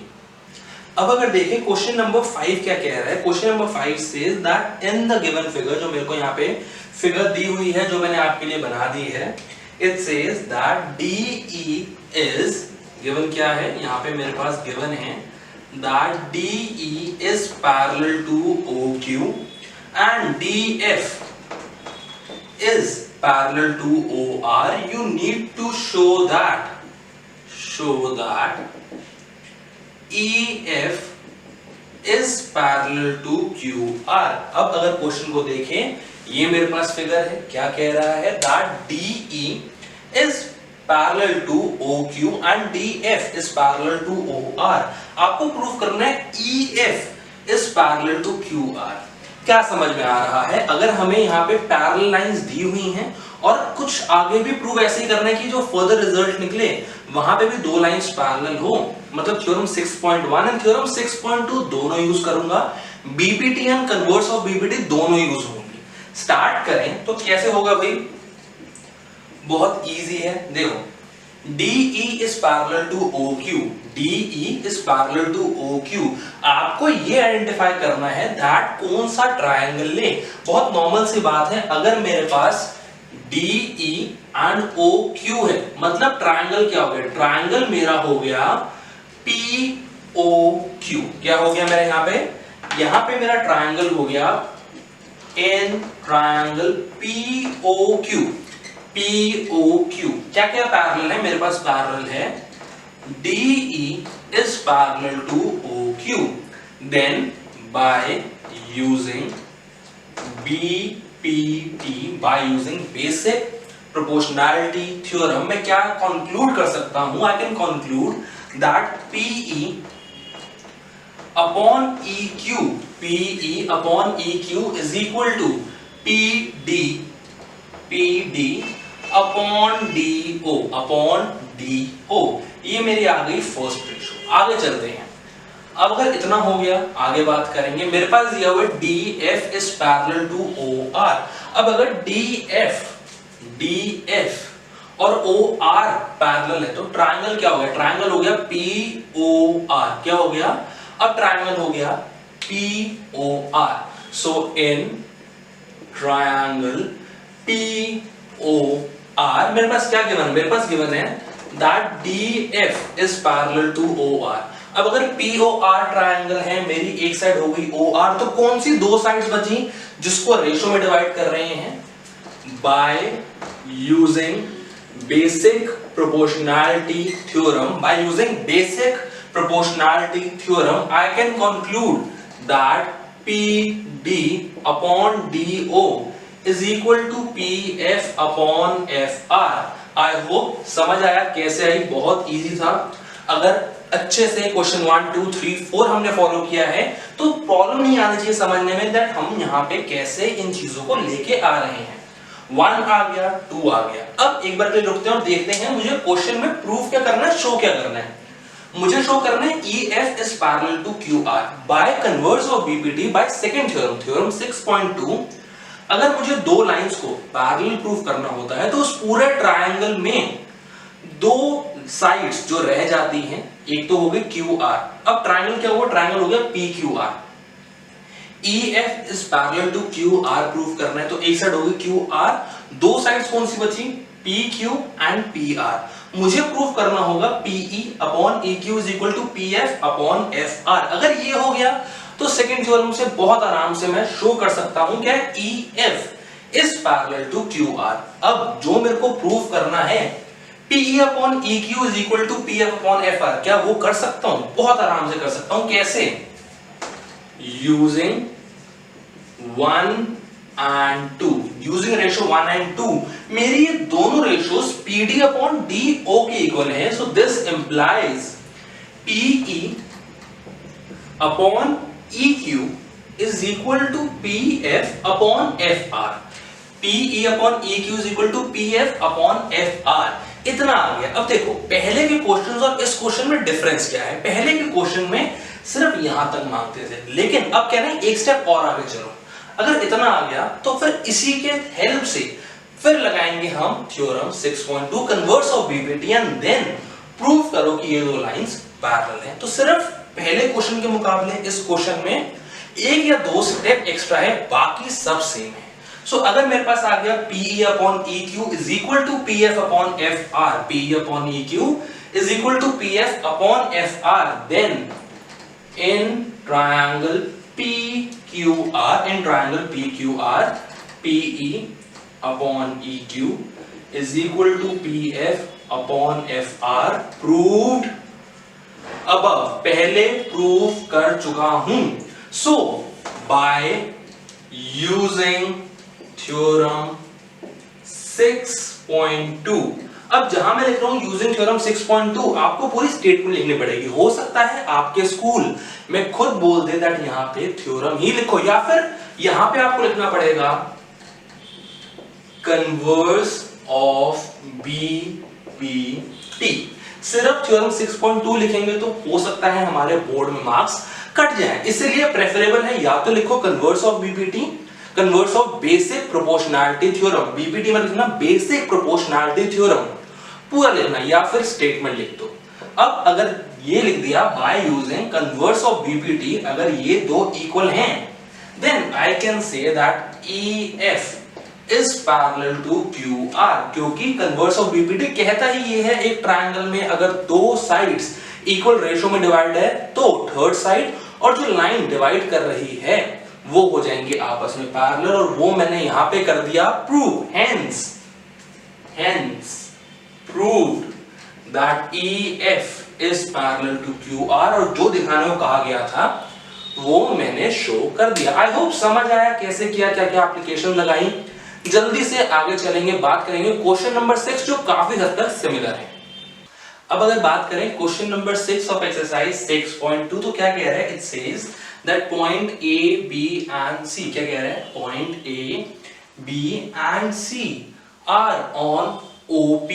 अब अगर देखें क्वेश्चन नंबर 5 क्या कह रहा है, question number 5 says that in the given figure, जो मेरे को यहाँ पे फिगर दी हुई है जो मैंने आपके लिए बना दी है, it says that DE is given, क्या है यहाँ पे मेरे पास गिवन है that DE is parallel to OQ and DF is parallel to OR। you need to show that EF is parallel to QR। अब अगर क्वेश्चन को देखें, ये मेरे पास फिगर है, क्या कह रहा है that DE is parallel to OQ and DF is parallel to OR। आपको प्रूफ करना है EF is parallel to QR। क्या समझ में आ रहा है, अगर हमें यहाँ पे पैरेलल लाइंस दी हुई हैं और कुछ आगे भी प्रूव ऐसे ही करना है कि जो फर्दर रिजल्ट निकले वहां पे भी दो लाइंस पैरेलल हो, मतलब थ्योरम 6.1 एंड थ्योरम 6.2 दोनों यूज करूंगा, BPT and converse of BPT दोनों यूज होंगी। स्टार्ट करें तो कैसे होगा भाई, बहुत इजी है। देखो DE is parallel to OQ, DE is parallel to OQ। आपको ये आइडेंटिफाई करना है दैट कौन सा ट्रायंगल ले। बहुत नॉर्मल सी बात है, अगर मेरे पास DE एंड OQ है मतलब ट्रायंगल क्या हो गया, ट्रायंगल मेरा हो गया POQ। क्या हो गया मेरा यहाँ पे मेरा ट्रायंगल हो गया इन ट्रायंगल POQ। क्या क्या पैरेलल है मेरे पास, पैरेलल है DE is parallel to OQ। then by using BPT, by using basic proportionality theorem मैं क्या conclude कर सकता हूं, I can conclude that PE upon EQ is equal to PD upon DO। ये मेरी आ गई फर्स्ट रेशो। आगे चलते हैं, अब अगर इतना हो गया आगे बात करेंगे। मेरे पास दिया हुआ है DF is parallel to OR। अब अगर DF और OR पैरेलल है तो ट्रायंगल क्या हो गया, ट्रायंगल हो गया POR। क्या हो गया, अब ट्रायंगल हो गया POR। So in triangle POR मेरे पास क्या गिवन है, मेरे पास गिवन है that DF is parallel to OR। अब अगर POR ट्रायंगल है, मेरी एक साइड हो गई OR, तो कौन सी दो साइड्स बची जिसको रेशो में डिवाइड कर रहे हैं, by using basic proportionality theorem, I can conclude that PD upon DO is equal to PF upon FR। I hope समझ आया कैसे आई, बहुत इजी था। अगर अच्छे से क्वेश्चन 1 2 3 4 हमने फॉलो किया है तो प्रॉब्लम नहीं आनी चाहिए समझने में दैट हम यहाँ पे कैसे इन चीजों को लेके आ रहे हैं। 1 आ गया, 2 आ गया। अब एक बार के लिए रुकते हैं और देखते हैं मुझे क्वेश्चन में प्रूफ क्या करना है, शो क्या करना है। मुझे शो करना है EF is parallel to QR by converse of BPT by second theorem, theorem 6.2। अगर मुझे दो लाइंस को पैरेलल प्रूफ करना होता है तो उस पूरे ट्रायंगल में दो साइड्स जो रह जाती हैं, एक तो हो गई QR। अब ट्रायंगल क्या हुआ, ट्रायंगल हो गया PQR। EF is parallel to QR proof करना है तो एक साइड होगी QR, दो साइड्स कौन सी बची, PQ एंड PR। मुझे प्रूफ करना होगा PE upon EQ is equal to PF upon FR। अगर ये हो गया तो सेकंड थ्योरम से बहुत आराम से मैं शो कर सकता हूं क्या, EF is parallel to QR। अब जो मेरे को प्रूफ करना है PE upon EQ is equal to PF upon FR, क्या वो कर सकता हूं, बहुत आराम से कर सकता हूं। कैसे, using 1 and 2, using ratio 1 and 2, मेरी ये दोनों रेशियोस PD अपॉन DO के इक्वल है। So this implies PE upon EQ is equal to PF upon FR। PE upon EQ is equal to PF upon FR। इतना आ गया। अब देखो पहले के क्वेश्चंस और इस क्वेश्चन में डिफरेंस क्या है। पहले के क्वेश्चन में सिर्फ यहां तक मांगते थे, लेकिन अब क्या है, एक स्टेप और आगे चलो। अगर इतना आ गया तो फिर इसी के हेल्प से फिर लगाएंगे हम theorem 6.2 converse of BPT and then prove करो कि ये दो लाइंस पैरेलल हैं। तो सिर्फ पहले क्वेश्चन के मुकाबले इस क्वेश्चन में एक या दो स्टेप एक्स्ट्रा है, बाकी सब सेम है। सो अगर मेरे पास आ गया PE upon EQ is equal to PF upon FR, PE upon EQ is equal to PF upon FR, then in triangle PQR, in triangle PQR, PE upon EQ is equal to PF upon FR proved above, पहले प्रूव कर चुका हूं। So by using theorem 6.2, अब जहां मैं लिख रहा हूं यूजिंग थ्योरम 6.2, आपको पूरी स्टेटमेंट लिखनी पड़ेगी। हो सकता है आपके स्कूल में खुद बोल दे दैट यहां पे थ्योरम ही लिखो, या फिर यहां पे आपको लिखना पड़ेगा कन्वर्स ऑफ BPT। सिर्फ थ्योरम 6.2 लिखेंगे तो हो सकता है हमारे बोर्ड में मार्क्स कट जाए, इसलिए प्रेफरेबल है या तो लिखो converse of BPT, converse of basic proportionality theorem. BPT में लिखना बेसिक प्रोपोर्शनैलिटी थ्योरम पूरा लिखना, या फिर स्टेटमेंट लिख दो। अब अगर ये लिख दिया by using converse of BPT, अगर ये दो इक्वल हैं, then I can say that EF is parallel to QR, क्योंकि कन्वर्स ऑफ BPT कहता ही ये है एक ट्रायंगल में अगर दो साइड्स इक्वल रेशियो में डिवाइड है तो थर्ड साइड और जो लाइन डिवाइड कर रही है वो हो जाएंगे आपस में पैरेलल, और वो मैंने यहां पे कर दिया prove. Hence proved that EF is parallel to QR, और जो दिखाने को कहा गया था वो मैंने शो कर दिया। आई होप समझ आया कैसे किया, क्या क्या एप्लीकेशन लगाई। जल्दी से आगे चलेंगे, बात करेंगे क्वेश्चन नंबर 6 जो काफी हद तक सिमिलर है। अब अगर बात करें क्वेश्चन नंबर 6 ऑफ एक्सरसाइज 6.2, तो क्या कह रहा है, it says that point A, B and C, क्या कह रहा है, point A, B and C are on OP,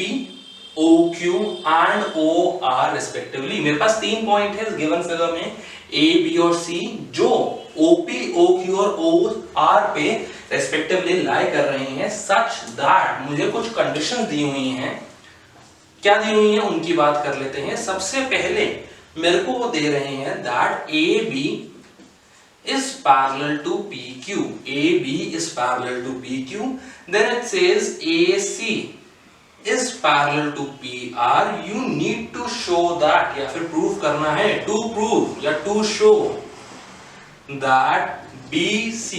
OQ and OR respectively। मेरे पास 3 पॉइंट है गिवन फिगर में A, B और C, जो OP, OQ और OR पे रेस्पेक्टिवली लाई कर रहे हैं, सच दैट मुझे कुछ कंडीशंस दी हुई हैं। क्या दी हुई है उनकी बात कर लेते हैं। सबसे पहले मेरे को वो दे रहे हैं that AB is parallel to PQ, AB is parallel to PQ, then it says AC is parallel to PR, you need to show that, या फिर प्रूव करना है, to prove या to show that BC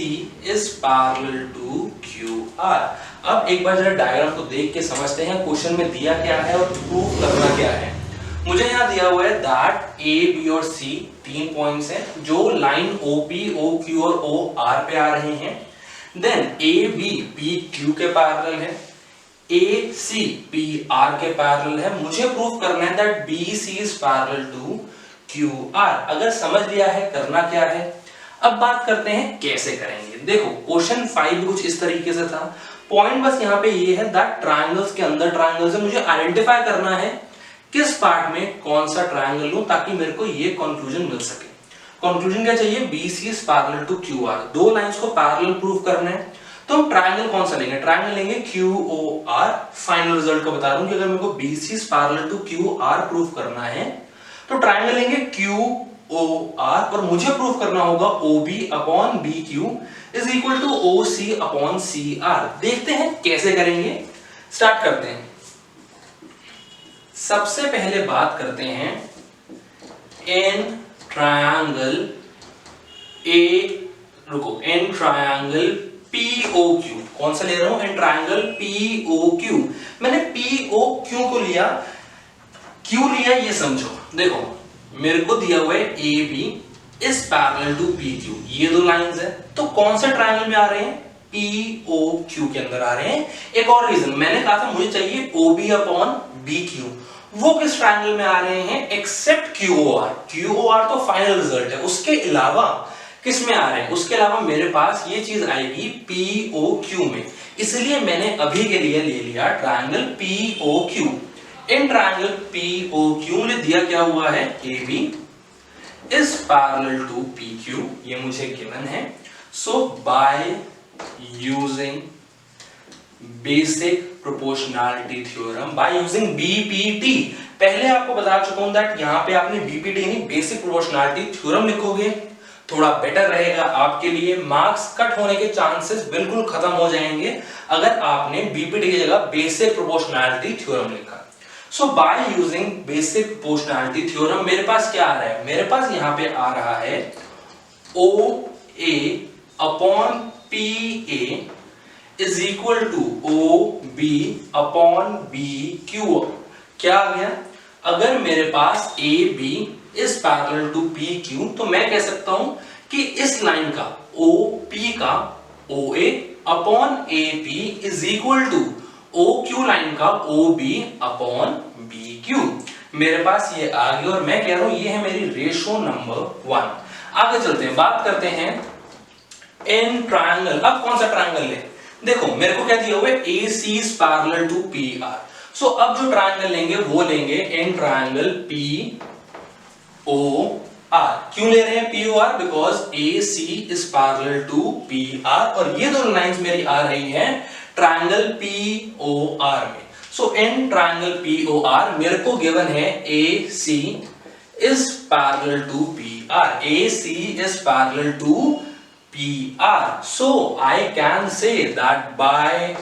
is parallel to QR। अब एक बार जरा डायग्राम को देख के समझते हैं क्वेश्चन में दिया क्या है और प्रूव करना क्या है। मुझे यहाँ दिया हुआ है दैट A, B और C 3 पॉइंट्स हैं जो लाइन OP, OQ और OR पे आ रहे हैं। देन AB PQ के पैरेलल है, AC PR के पैरेलल है, मुझे प्रूव करना है that BC is parallel to QR। अगर समझ लिया है करना क्या है, अब बात करते हैं कैसे करेंगे। देखो क्वेश्चन 5 कुछ इस तरीके से था, पॉइंट बस यहाँ पे ये है दैट ट्रायंगल्स के अंदर ट्रायंगल्स है, मुझे आइडेंटिफाई करना है किस पार्ट में कौन सा ट्रायंगल लूं ताकि मेरे को ये कंक्लूजन मिल सके। कंक्लूजन क्या चाहिए, BC is parallel to QR, दो लाइंस को पैरेलल प्रूव करना है, तो हम ट्रायंगल कौन सा लेंगे, ट्रायंगल लेंगे QOR। फाइनल रिजल्ट को बता रहा हूं कि अगर मेरे को BC is parallel to QR prove करना है तो ट्रायंगल लेंगे QOR और मुझे प्रूव करना होगा OB upon BQ is equal to OC upon CR। देखते हैं कैसे करेंगे, स्टार्ट करते हैं। सबसे पहले बात करते हैं in triangle in triangle POQ, कौन सा ले रहा हूं, इन ट्रायंगल POQ। मैंने POQ को लिया, क्यों लिया ये समझो। देखो मेरे को दिया हुआ है AB is parallel to PQ, ये दो लाइंस है, तो कौन से ट्रायंगल में आ रहे हैं, POQ के अंदर आ रहे हैं। एक और रीजन, मैंने कहा था मुझे चाहिए OB अपॉन BQ, वो किस ट्रायंगल में आ रहे हैं, एक्सेप्ट QOR। QOR तो फाइनल रिजल्ट है, उसके अलावा किस में आ रहे हैं, उसके अलावा मेरे पास ये चीज आएगी POQ में, इसलिए मैंने अभी के लिए ले लिया triangle POQ। In triangle POQ में दिया क्या हुआ है, AB is parallel to PQ, ये मुझे गिवन है। So by using basic proportionality theorem, by using BPT, पहले आपको बता चुका हूं दैट यहां पे आपने BPT नहीं बेसिक प्रोपोर्शनैलिटी थ्योरम लिखोगे, थोड़ा बेटर रहेगा आपके लिए, मार्क्स कट होने के चांसेस बिल्कुल खत्म हो जाएंगे अगर आपने BPT की जगह बेसिक प्रोपोर्शनैलिटी थ्योरम लिखा। So by using basic proportionality theorem मेरे पास क्या आ रहा है, मेरे पास यहां पे आ रहा है OA upon PA is equal to OB upon BQ। क्या आ गया, अगर मेरे पास AB is parallel to PQ तो मैं कह सकता हूं कि इस लाइन का OP का OA upon AP is equal to OQ line का OB अपॉन BQ। मेरे पास ये आ गया और मैं कह रहा हूं ये है मेरी रेशो नंबर 1। आगे चलते हैं, बात करते हैं इन ट्रायंगल। अब कौन सा ट्रायंगल ले, देखो मेरे को क्या दिया हुआ है, AC is parallel to PR। So अब जो ट्रायंगल लेंगे वो लेंगे इन ट्रायंगल POR। क्यों ले रहे हैं POR, because AC is parallel to PR और ये दोनों लाइंस मेरी आ रही हैं ट्रायंगल POR में। सो इन ट्रायंगल POR मेरे को गिवन है AC is parallel to PR, AC is parallel to PR। So I can say that by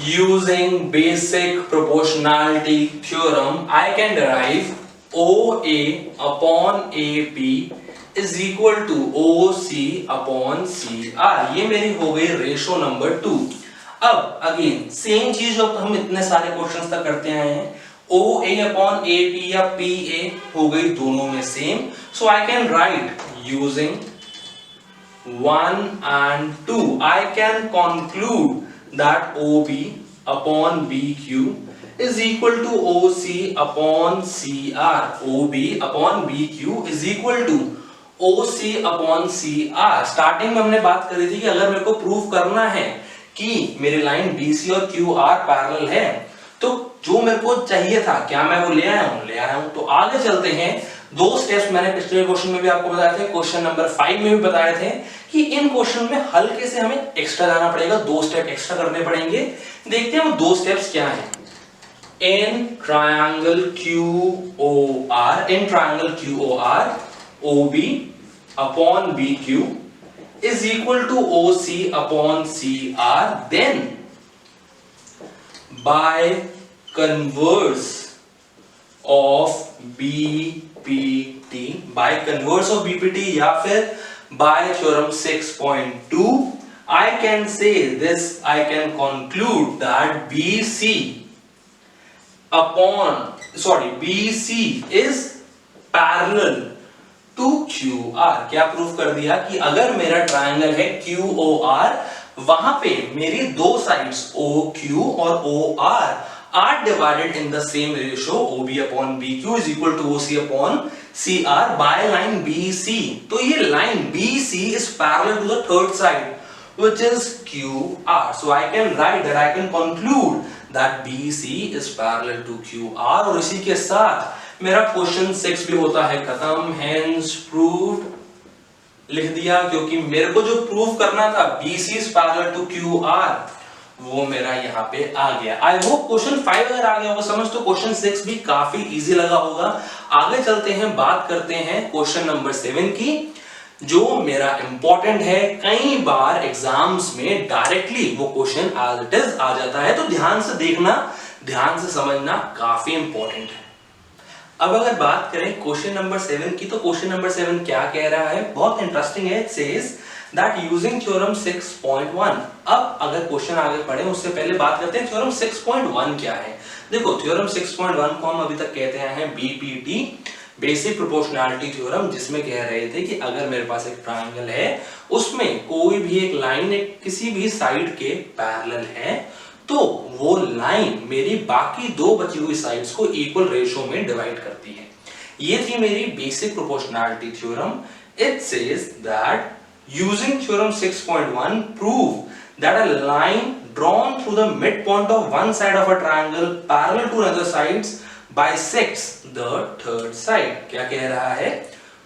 using basic proportionality theorem I can derive OA upon AP is equal to OC upon CR। ये मेरी हो गई रेशो नंबर 2। अब अगेन सेम चीज जो हम इतने सारे क्वेश्चंस तक करते आए हैं, OA upon AP या PA हो गई दोनों में same. So I can write using 1 and 2 I can conclude that OB upon BQ is equal to OC upon CR। OB upon BQ is equal to OC upon CR। Starting में हमने बात करी थी कि अगर मेरे को प्रूव करना है कि मेरी लाइन BC और QR पैरेलल है तो जो मेरे को चाहिए था क्या मैं वो ले आया हूं। तो आगे चलते हैं, दो स्टेप्स मैंने पिछले क्वेश्चन में भी आपको बताए थे, क्वेश्चन नंबर 5 में भी बताए थे कि इन क्वेश्चन में हल्के से हमें एक्स्ट्रा जाना पड़ेगा, 2 स्टेप एक्स्ट्रा करने पड़ेंगे। देखते हैं वो 2 स्टेप्स क्या हैं। In triangle QOR OB upon BQ is equal to OC upon CR, then by converse of BPT, या फिर by theorem 6.2 I can say this, I can conclude that BC is parallel to QR। क्या प्रूफ कर दिया कि अगर मेरा ट्रायंगल है QOR वहां पे मेरी दो साइड्स OQ और OR are divided in the same ratio OB upon BQ is equal to OC upon CR by line BC. तो ये line BC is parallel to the third side which is QR. So I can write that, I can conclude that BC is parallel to QR. और इसी के साथ मेरा क्वेश्चन 6 भी होता है खत्म. Hence proved लिख दिया, क्योंकि मेरे को जो प्रूव करना था BC is parallel to QR वो मेरा यहाँ पे आ गया. आई होप क्वेश्चन 5 अगर आ गया होगा समझ तो क्वेश्चन 6 भी काफी इजी लगा होगा. आगे चलते हैं, बात करते हैं क्वेश्चन नंबर 7 की, जो मेरा इंपॉर्टेंट है. कई बार एग्जाम्स में डायरेक्टली वो क्वेश्चन एज इट इज आ जाता है, तो ध्यान से देखना, ध्यान से समझना काफी इंपॉर्टेंट है. अब अगर बात करें क्वेश्चन नंबर 7 की, तो क्वेश्चन नंबर 7 क्या कह रहा है, बहुत इंटरेस्टिंग है. It says that using theorem 6.1. अब अगर क्वेश्चन आगे पढ़े उससे पहले बात करते हैं थ्योरम 6.1 क्या है. देखो थ्योरम 6.1 को हम अभी तक कहते हैं BPT, बेसिक प्रोपोर्शनैलिटी थ्योरम, जिसमें कह रहे थे कि अगर मेरे पास एक ट्रायंगल है, उसमें कोई भी एक लाइन एक किसी भी साइड के पैरेलल है, तो वो लाइन मेरी बाकी दो बची हुई साइड्स को इक्वल रेशियो में डिवाइड करती है. ये थी मेरी basic proportionality theorem. It says that using theorem 6.1 prove that a line drawn through the midpoint of one side of a triangle parallel to another sides bisects the third side. क्या कह रहा है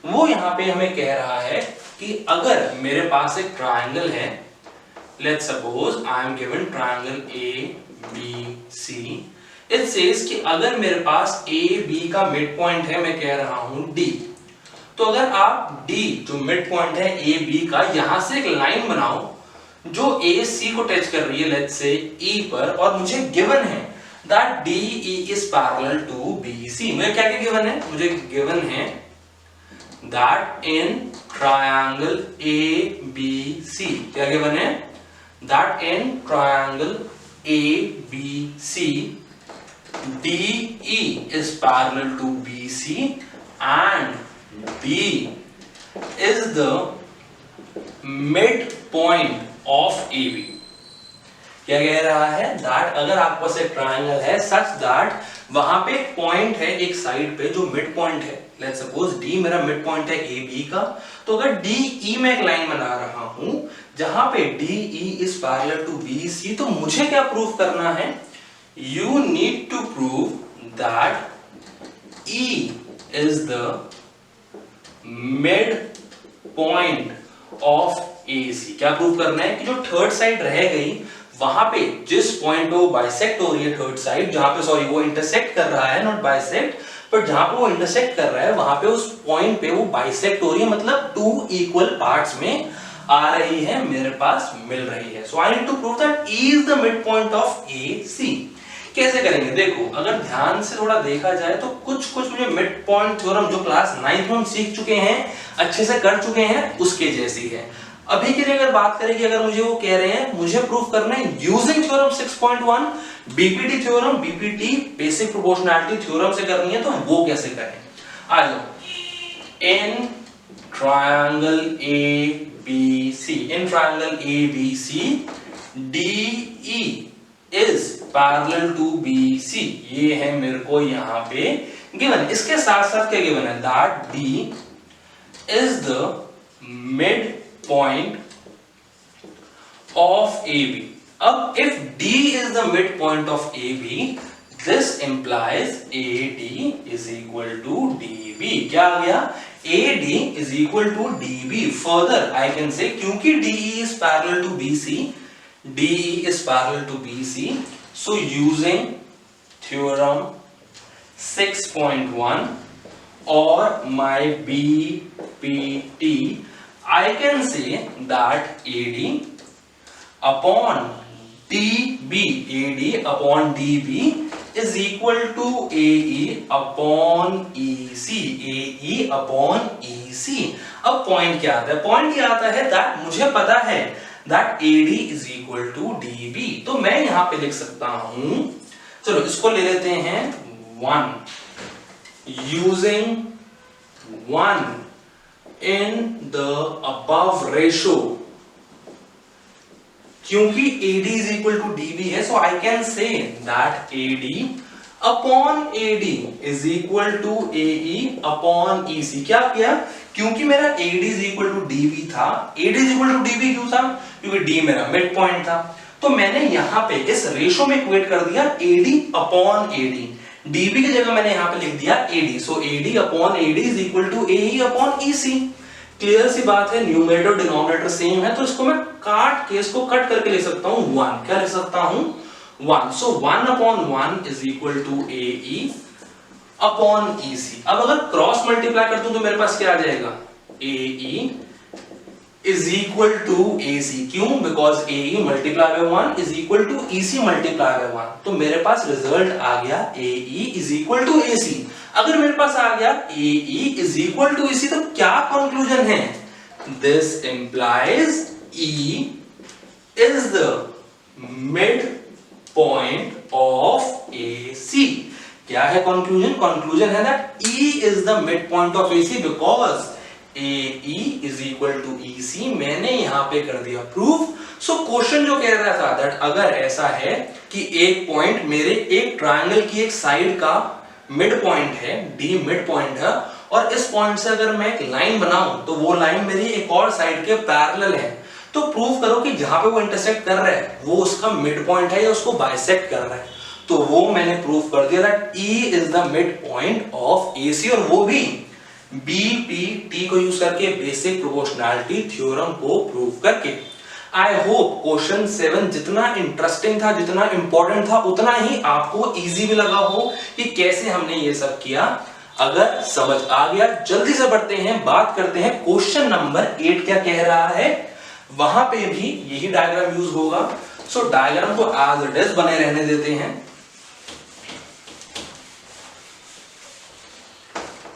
वो यहाँ पे हमें कह रहा है कि अगर मेरे पास एक ट्रायंगल है, let's suppose I am given triangle ABC. It says कि अगर मेरे पास AB का मिड पॉइंट है, मैं कह रहा हूं D, तो अगर आप D जो मिड पॉइंट है AB का, यहां से एक लाइन बनाओ जो AC को टच कर रही है लेट्स से E पर, और मुझे गिवन है that DE is parallel to BC. मुझे क्या क्या गिवन है, मुझे गिवन है that in triangle ABC, क्या गिवन है, that in triangle ABC DE is parallel to BC and B is the midpoint of AB. क्या कह रहा है, that अगर आपके पास एक ट्रायंगल है such that वहां पे पॉइंट है एक साइड पे जो मिड पॉइंट है, लेट्स सपोज D मेरा मिड पॉइंट है AB का, तो अगर DE में एक लाइन बना रहा हूं जहां पे DE is parallel to BC, तो मुझे क्या प्रूव करना है, you need to prove that E is the midpoint of AC. क्या प्रूव करना है कि जो थर्ड साइड रह गई वहां पे जिस पॉइंट पे वो बाइसेक्ट हो रही है थर्ड साइड, जहां पे सॉरी वो इंटरसेक्ट कर रहा है, नॉट बाइसेक्ट, पर जहां पे वो इंटरसेक्ट कर रहा है वहां पे उस पॉइंट पे वो बाइसेक्ट हो रही है, मतलब टू इक्वल पार्ट्स में आ रही है, मेरे पास मिल रही है. So I need to prove that E is the mid point of AC. कैसे करेंगे, देखो अगर ध्यान से थोड़ा देखा जाए तो कुछ मुझे मिड पॉइंट थ्योरम जो क्लास 9 में हम सीख चुके हैं, अच्छे से कर चुके हैं, उसके जैसी है. अभी के लिए अगर बात करें कि अगर मुझे वो कह रहे हैं मुझे प्रूफ करना है using theorem 6.1 BPT theorem, BPT basic proportionality theorem से करनी है, तो वो कैसे करें. आ जाओ. इन triangle ABC, in triangle ABC DE is parallel to BC. ये है मेरे को यहाँ पे गिवन. इसके साथ साथ क्या गिवन है, that D is the midpoint of AB. अब if D is the midpoint of AB, this implies AD is equal to DB. क्या आ गया, AD is equal to DB. Further I can say क्योंकि DE is parallel to BC, DE is parallel to BC, so using theorem 6.1 or my BPT, I can say that AD upon DB, AD upon DB is equal to AE upon EC, AE upon EC. अब पॉइंट क्या आता है, पॉइंट ये आता है that मुझे पता है that AD is equal to DB, तो मैं यहां पे लिख सकता हूं, चलो इसको ले लेते हैं 1, using 1 in the above ratio क्योंकि AD is equal to DB है, so I can say that AD upon AD is equal to AE upon EC। क्या किया? क्योंकि मेरा AD is equal to DB था, AD is equal to DB क्यों था? क्योंकि D मेरा मिड पॉइंट था, तो मैंने यहाँ पे इस रेशो में इक्वेट कर दिया AD upon AD। DB की जगह मैंने यहाँ पे लिख दिया AD, so AD upon AD is equal to AE upon EC। Clear सी बात है, न्यूमरेटर डिनोमिनेटर सेम है, तो इसको मैं काट के इसको कट करके लिख सकता हूं 1। क्या लिख सकता हूं? 1। सो 1 upon 1 is equal to AE upon EC। अब अगर क्रॉस मल्टीप्लाई कर दूं तो मेरे पास क्या आ जाएगा? AE is equal to AC। क्यों? Because AE multiply by 1 is equal to EC multiply by 1। तो मेरे पास रिजल्ट आ गया AE is equal to AC। अगर मेरे पास आ गया AE is equal to EC, तो क्या कंक्लूजन है? This implies E is the midpoint of AC। क्या है कंक्लूजन? कंक्लूजन है that E is the midpoint of AC because AE is equal to EC। मैंने यहां पे कर दिया प्रूफ। सो क्वेश्चन जो कह रहा था that अगर ऐसा है कि एक पॉइंट मेरे एक ट्रायंगल की एक साइड का मिड पॉइंट है, D मिड पॉइंट है, और इस पॉइंट से अगर मैं एक लाइन बनाऊं तो वो लाइन मेरी एक और साइड के पैरेलल है, तो प्रूव करो कि जहां पे वो इंटरसेक्ट कर रहा है वो उसका मिड पॉइंट है या उसको बाइसेक्ट कर रहा है। तो वो मैंने प्रूव कर दिया that E is the mid point of AC, और वो भी BPT को यूज करके, बेसिक प्रोपोर्शनैलिटी थ्योरम को प्रूव करके। आई होप क्वेश्चन 7 जितना इंटरेस्टिंग था, जितना इंपॉर्टेंट था, उतना ही आपको इजी भी लगा हो कि कैसे हमने ये सब किया। अगर समझ आ गया, जल्दी से बढ़ते हैं, बात करते हैं क्वेश्चन नंबर 8 क्या कह रहा है। वहां पे भी यही डायग्राम यूज होगा, सो डायग्राम को एज इट इज बने रहने देते हैं।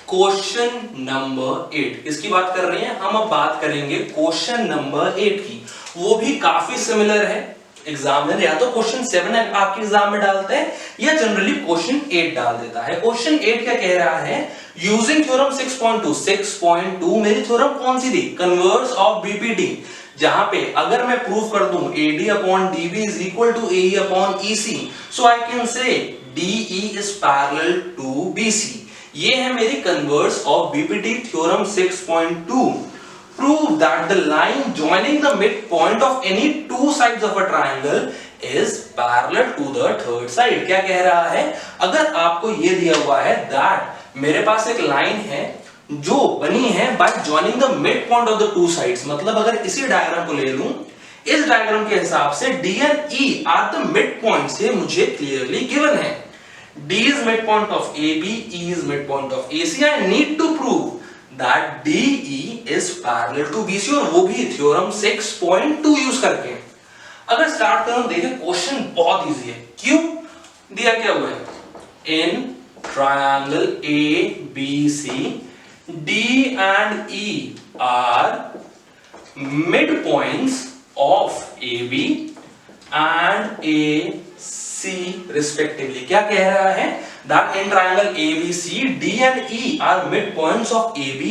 क्वेश्चन नंबर 8 किसकी बात कर रहे हैं? हम अब बात करेंगे क्वेश्चन नंबर 8 की। वो भी काफी सिमिलर है, एग्जाम में या तो क्वेश्चन 7 आपके एग्जाम में डालते हैं या जनरली क्वेश्चन 8 डाल देता है। क्वेश्चन 8 क्या कह रहा है? यूजिंग थ्योरम 6.2 मेरी थ्योरम कौन सी थी? कन्वर्स ऑफ BPT, जहां पे अगर मैं प्रूफ कर दूं AD upon DB is equal to AE upon EC, so I can say DE is parallel to BC। ये है मेरी converse of BPT theorem 6.2। Prove that the line joining the midpoint of any two sides of a triangle is parallel to the third side। क्या कह रहा है? अगर आपको ये दिया हुआ है that मेरे पास एक लाइन है जो बनी है by joining the midpoint of the two sides, मतलब अगर इसी डायग्राम को ले लूं, इस डायग्राम के हिसाब से D and E are the midpoints, ये मुझे क्लियरली गिवन है। D is midpoint of AB, E is midpoint of AC। I need to prove that DE is parallel to BC, और वो भी थ्योरम 6.2 यूज करके। अगर स्टार्ट करूं, देखिए क्वेश्चन बहुत इजी है। क्यों दिया क्या हुआ है? इन triangle ABC D and E are midpoints of AB and AC respectively। क्या कह रहा है? That in triangle ABC D and E are midpoints of AB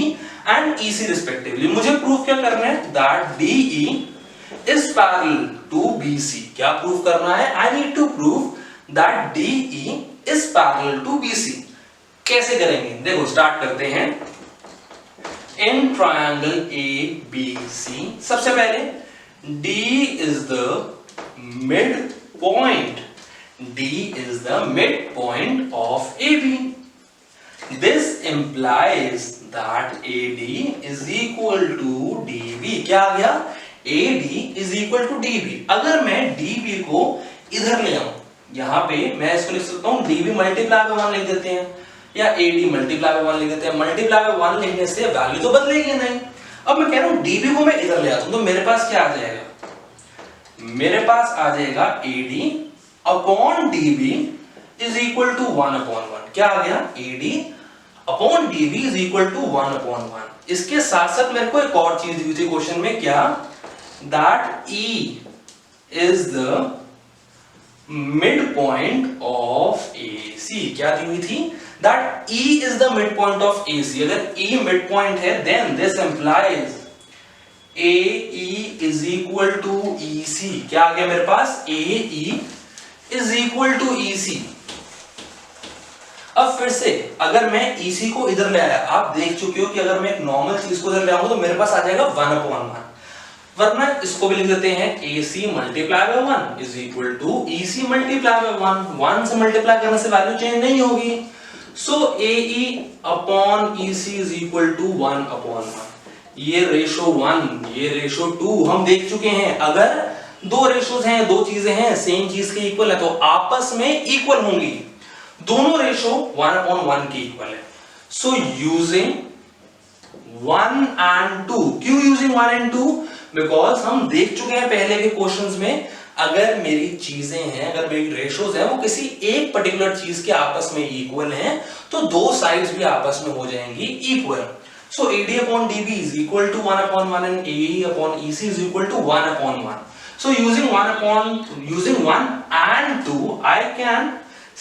and EC respectively। मुझे प्रूफ क्या करना है? That DE is parallel to BC। क्या प्रूफ करना है? I need to prove that DE is parallel to BC। कैसे करेंगे? देखो स्टार्ट करते हैं। In triangle ABC सबसे पहले D is the midpoint, D is the midpoint of AB। This implies that AD is equal to DB। क्या आ गया? AD is equal to DB। अगर मैं DB को इधर ले आऊं, यहां पे मैं इसको लिख सकता हूं DB मल्टीप्लाई बाय 1 लिख देते हैं, या AD मल्टीप्लाई बाय 1 लिख देते हैं। मल्टीप्लाई बाय 1 लिखने से वैल्यू तो बदलेगी नहीं। अब मैं कह रहा हूं DB को मैं इधर ले आता हूं, तो मेरे पास क्या आ जाएगा? मेरे पास आ जाएगा AD upon DB is equal to 1 upon 1। क्या आ गया? AD upon DB is equal to 1 upon 1। इसके साथ साथ मेरे को एक और चीज दी थी क्वेश्चन में, क्या? That E is the mid point of AC। क्या दी हुई थी? दैट E is the mid point of AC। अगर E मिड पॉइंट है, then this implies AE is equal to EC। क्या आ गया मेरे पास? AE is equal to EC। अब फिर से अगर मैं EC को इधर ले आया, आप देख चुके हो कि अगर मैं एक नॉर्मल चीज को इधर ले आऊंगा तो मेरे पास आ जाएगा 1/1, वरना इसको भी लिख देते हैं AC multiply by 1 is equal to EC multiply by 1। 1 से मल्टीप्लाई करने से वैल्यू चेंज नहीं होगी। So AE upon EC is equal to 1/1। ये रेशो 1, ये रेशो 2 हम देख चुके हैं। अगर दो रेशोज हैं, दो चीजें हैं सेम चीज के इक्वल है तो आपस में इक्वल होंगी। दोनों रेशो 1/1 के इक्वल है। So using 1 and 2। क्यों यूजिंग 1 and 2? बिकॉज हम देख चुके हैं पहले के क्वेश्चंस में, अगर मेरी चीजें हैं, अगर मेरी रेशोज हैं वो किसी एक पर्टिकुलर चीज के आपस में इक्वल हैं तो दो साइड्स भी आपस में हो जाएंगी equal. So AD upon DB is equal to 1/1 and AE upon EC is equal to 1/1. So using 1 and 2, I can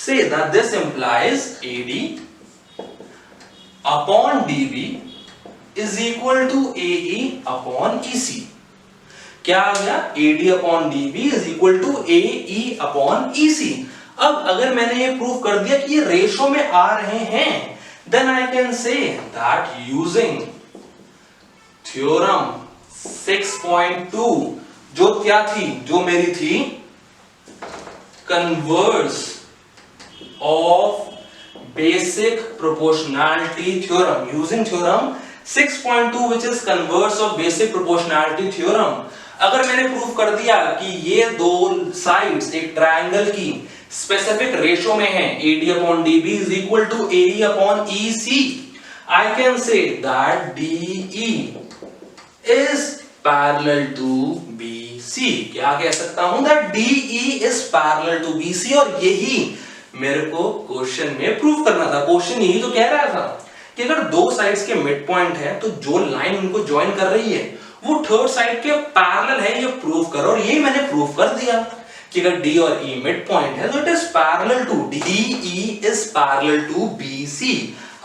say that this implies AD upon DB is equal to AE upon EC। क्या आ गया? AD upon DB is equal to AE upon EC। अब अगर मैंने ये प्रूव कर दिया कि ये रेशो में आ रहे हैं, then I can say that using theorem 6.2, जो क्या थी, जो मेरी थी converse of basic proportionality theorem, using theorem 6.2 which is converse of basic proportionality theorem, अगर मैंने प्रूफ कर दिया कि ये दो साइड्स एक ट्रायंगल की स्पेसिफिक रेशो में है, AD upon DB is equal to AE upon EC, I can say that DE is parallel to BC। क्या कह सकता हूं? that DE is parallel to BC। और यही मेरे को क्वेश्चन में प्रूफ करना था। क्वेश्चन यही तो कह रहा था कि अगर दो साइड्स के मिड पॉइंट है तो जो लाइन उनको ज्वाइन कर रही है वो थर्ड साइड के पैरेलल है, ये प्रूफ करो। और यही मैंने प्रूफ कर दिया कि अगर D और E मिड पॉइंट है तो it is parallel to, DE is parallel to BC।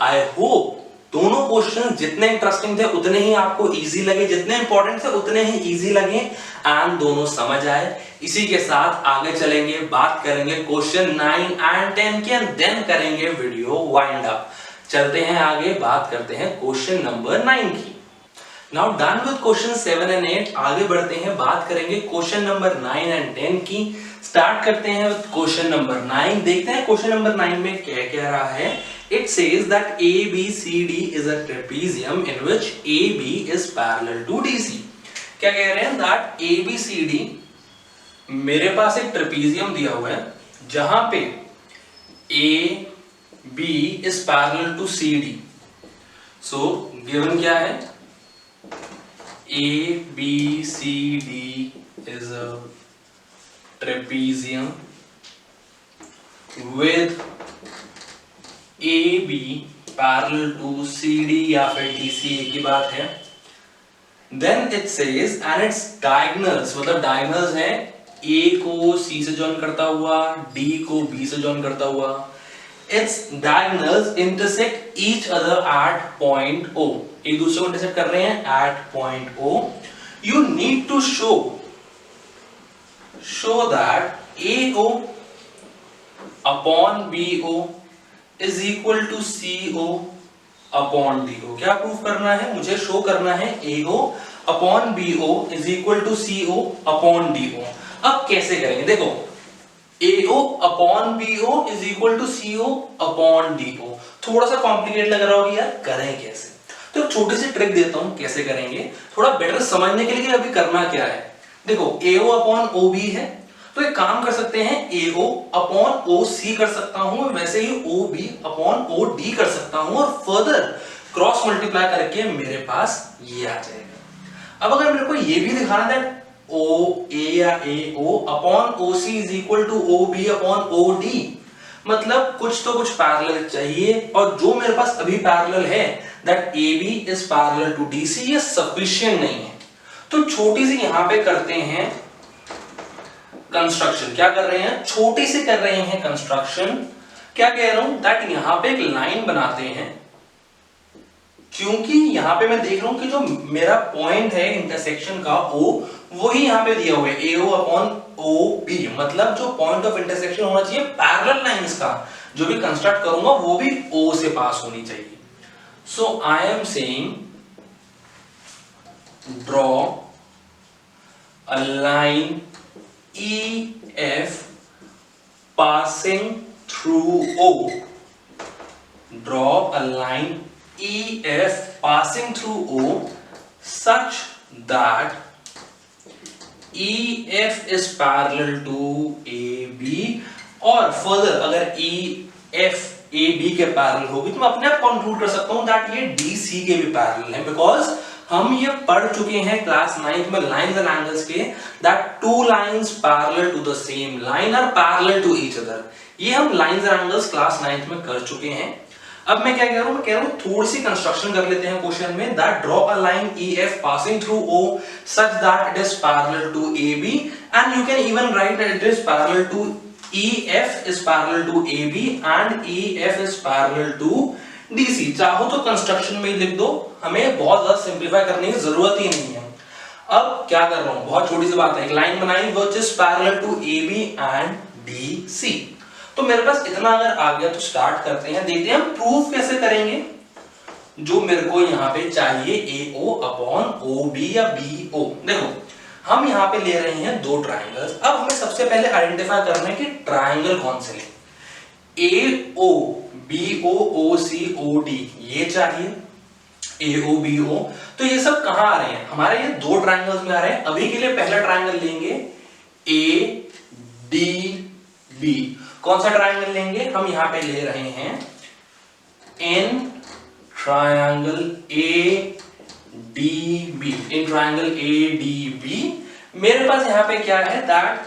I hope दोनों क्वेश्चन जितने इंटरेस्टिंग थे उतने ही आपको इजी लगे, जितने इंपॉर्टेंट थे उतने ही इजी लगे एंड दोनों समझ आए। इसी के साथ आगे चलेंगे, बात करेंगे क्वेश्चन 9 and 10 की एंड देन करेंगे वीडियो वाइंड अप। चलते हैं आगे, बात करते हैं क्वेश्चन नंबर 9 की। Now done with question 7 and 8, आगे बढ़ते हैं, बात करेंगे क्वेश्चन नंबर 9 and 10 की। स्टार्ट करते हैं विद क्वेश्चन नंबर 9। देखते हैं क्वेश्चन नंबर 9 में क्या कह रहा है। It says that ABCD is a trapezium in which AB is parallel to DC। क्या कह रहे हैं? that ABCD, मेरे पास एक ट्रेपीजियम दिया हुआ है जहां पे AB is parallel to CD। so given क्या है? ABCD is a trapezium with AB parallel to CD या फिर DC, एक ही बात है। Then it says and its diagonals, मतलब diagonals है A को C से जॉइन करता हुआ, D को B से जॉइन करता हुआ, its diagonals intersect each other at point O। एक दूसरे को इंटरसेक्ट कर रहे हैं at point O। You need to show that AO upon BO is equal to CO upon DO। क्या प्रूफ करना है? मुझे शो करना है AO upon BO is equal to CO upon DO। अब कैसे करेंगे? देखो, AO upon BO is equal to CO upon DO। थोड़ा सा कॉम्प्लिकेट लग रहा होगा यार, करें कैसे? तो एक छोटी सी ट्रिक देता हूं कैसे करेंगे, थोड़ा बेटर समझने के लिए कि अभी करना क्या है। देखो, AO अपॉन OB है तो एक काम कर सकते हैं, AO अपॉन OC कर सकता हूं, वैसे ही OB अपॉन OD कर सकता हूं और फर्दर क्रॉस मल्टीप्लाई करके मेरे पास ये आ जाएगा। अब अगर मेरे को ये भी दिखाना है OA या AO upon OC is equal to OB upon OD, मतलब कुछ तो कुछ पैरेलल चाहिए और जो मेरे पास अभी पैरेलल है that AB is parallel to DC, ये सफिशिएंट नहीं है। तो छोटी सी यहां पे करते हैं कंस्ट्रक्शन। क्या कर रहे हैं? छोटी सी कर रहे हैं कंस्ट्रक्शन। क्या कह रहा हूं? दैट यहां पे एक लाइन बनाते हैं क्योंकि यहाँ पे मैं देख रहा हूं कि जो मेरा पॉइंट है इंटरसेक्शन का O, वही यहाँ पे दिया हुआ है AO अपॉन OB, मतलब जो पॉइंट ऑफ इंटरसेक्शन होना चाहिए पैरेलल लाइंस का, जो भी कंस्ट्रक्ट करूंगा वो भी O से पास होनी चाहिए। So I am saying draw a line EF passing through O. Draw a line EF passing through O such that EF is parallel to AB, और further अगर EF AB के पैरेलल होगी तो मैं अपने आप कंक्लूड कर सकता हूं दैट ये DC के भी पैरेलल है, बिकॉज हम ये पढ़ चुके हैं क्लास 9 में लाइंस एंड एंगल्स के, that two lines parallel to the same line are parallel to each other. ये हम लाइंस एंड एंगल्स क्लास 9 में कर चुके हैं। अब मैं क्या कह रहा हूं, मैं कह रहा हूं थोड़ी सी कंस्ट्रक्शन कर लेते हैं क्वेश्चन में, that draw a line EF passing through O such that it is parallel to AB, and you can even write that it is parallel to EF is parallel to AB and EF is parallel to DC। चाहो तो कंस्ट्रक्शन में ही लिख दो, हमें बहुत ज्यादा सिंपलीफाई करने की जरूरत ही नहीं है। अब क्या कर रहा हूं, बहुत छोटी सी बात है, एक लाइन बनाई which is parallel to AB and DC। तो मेरे पास इतना अगर आ गया तो स्टार्ट करते हैं, देखते हैं हम प्रूफ कैसे करेंगे जो मेरे को यहाँ पे चाहिए AO अपॉन OB या BO। देखो हम यहाँ पे ले रहे हैं दो ट्राइंगल्स, अब हमें सबसे पहले आइडेंटिफाई करना है कि ट्राइंगल कौन से लें। AO BO OC OD ये चाहिए, AO BO, तो ये सब कहां आ रहे हैं, हमारे ये दो ट्राइंगल्स में आ रहे हैं। अभी के लिए पहला ट्राइंगल लेंगे ADB। कौन सा ट्राइंगल लेंगे, हम यहां पे ले रहे हैं इन ट्राइंगल ADB, इन ट्राइंगल ADB। मेरे पास यहां पे क्या है, that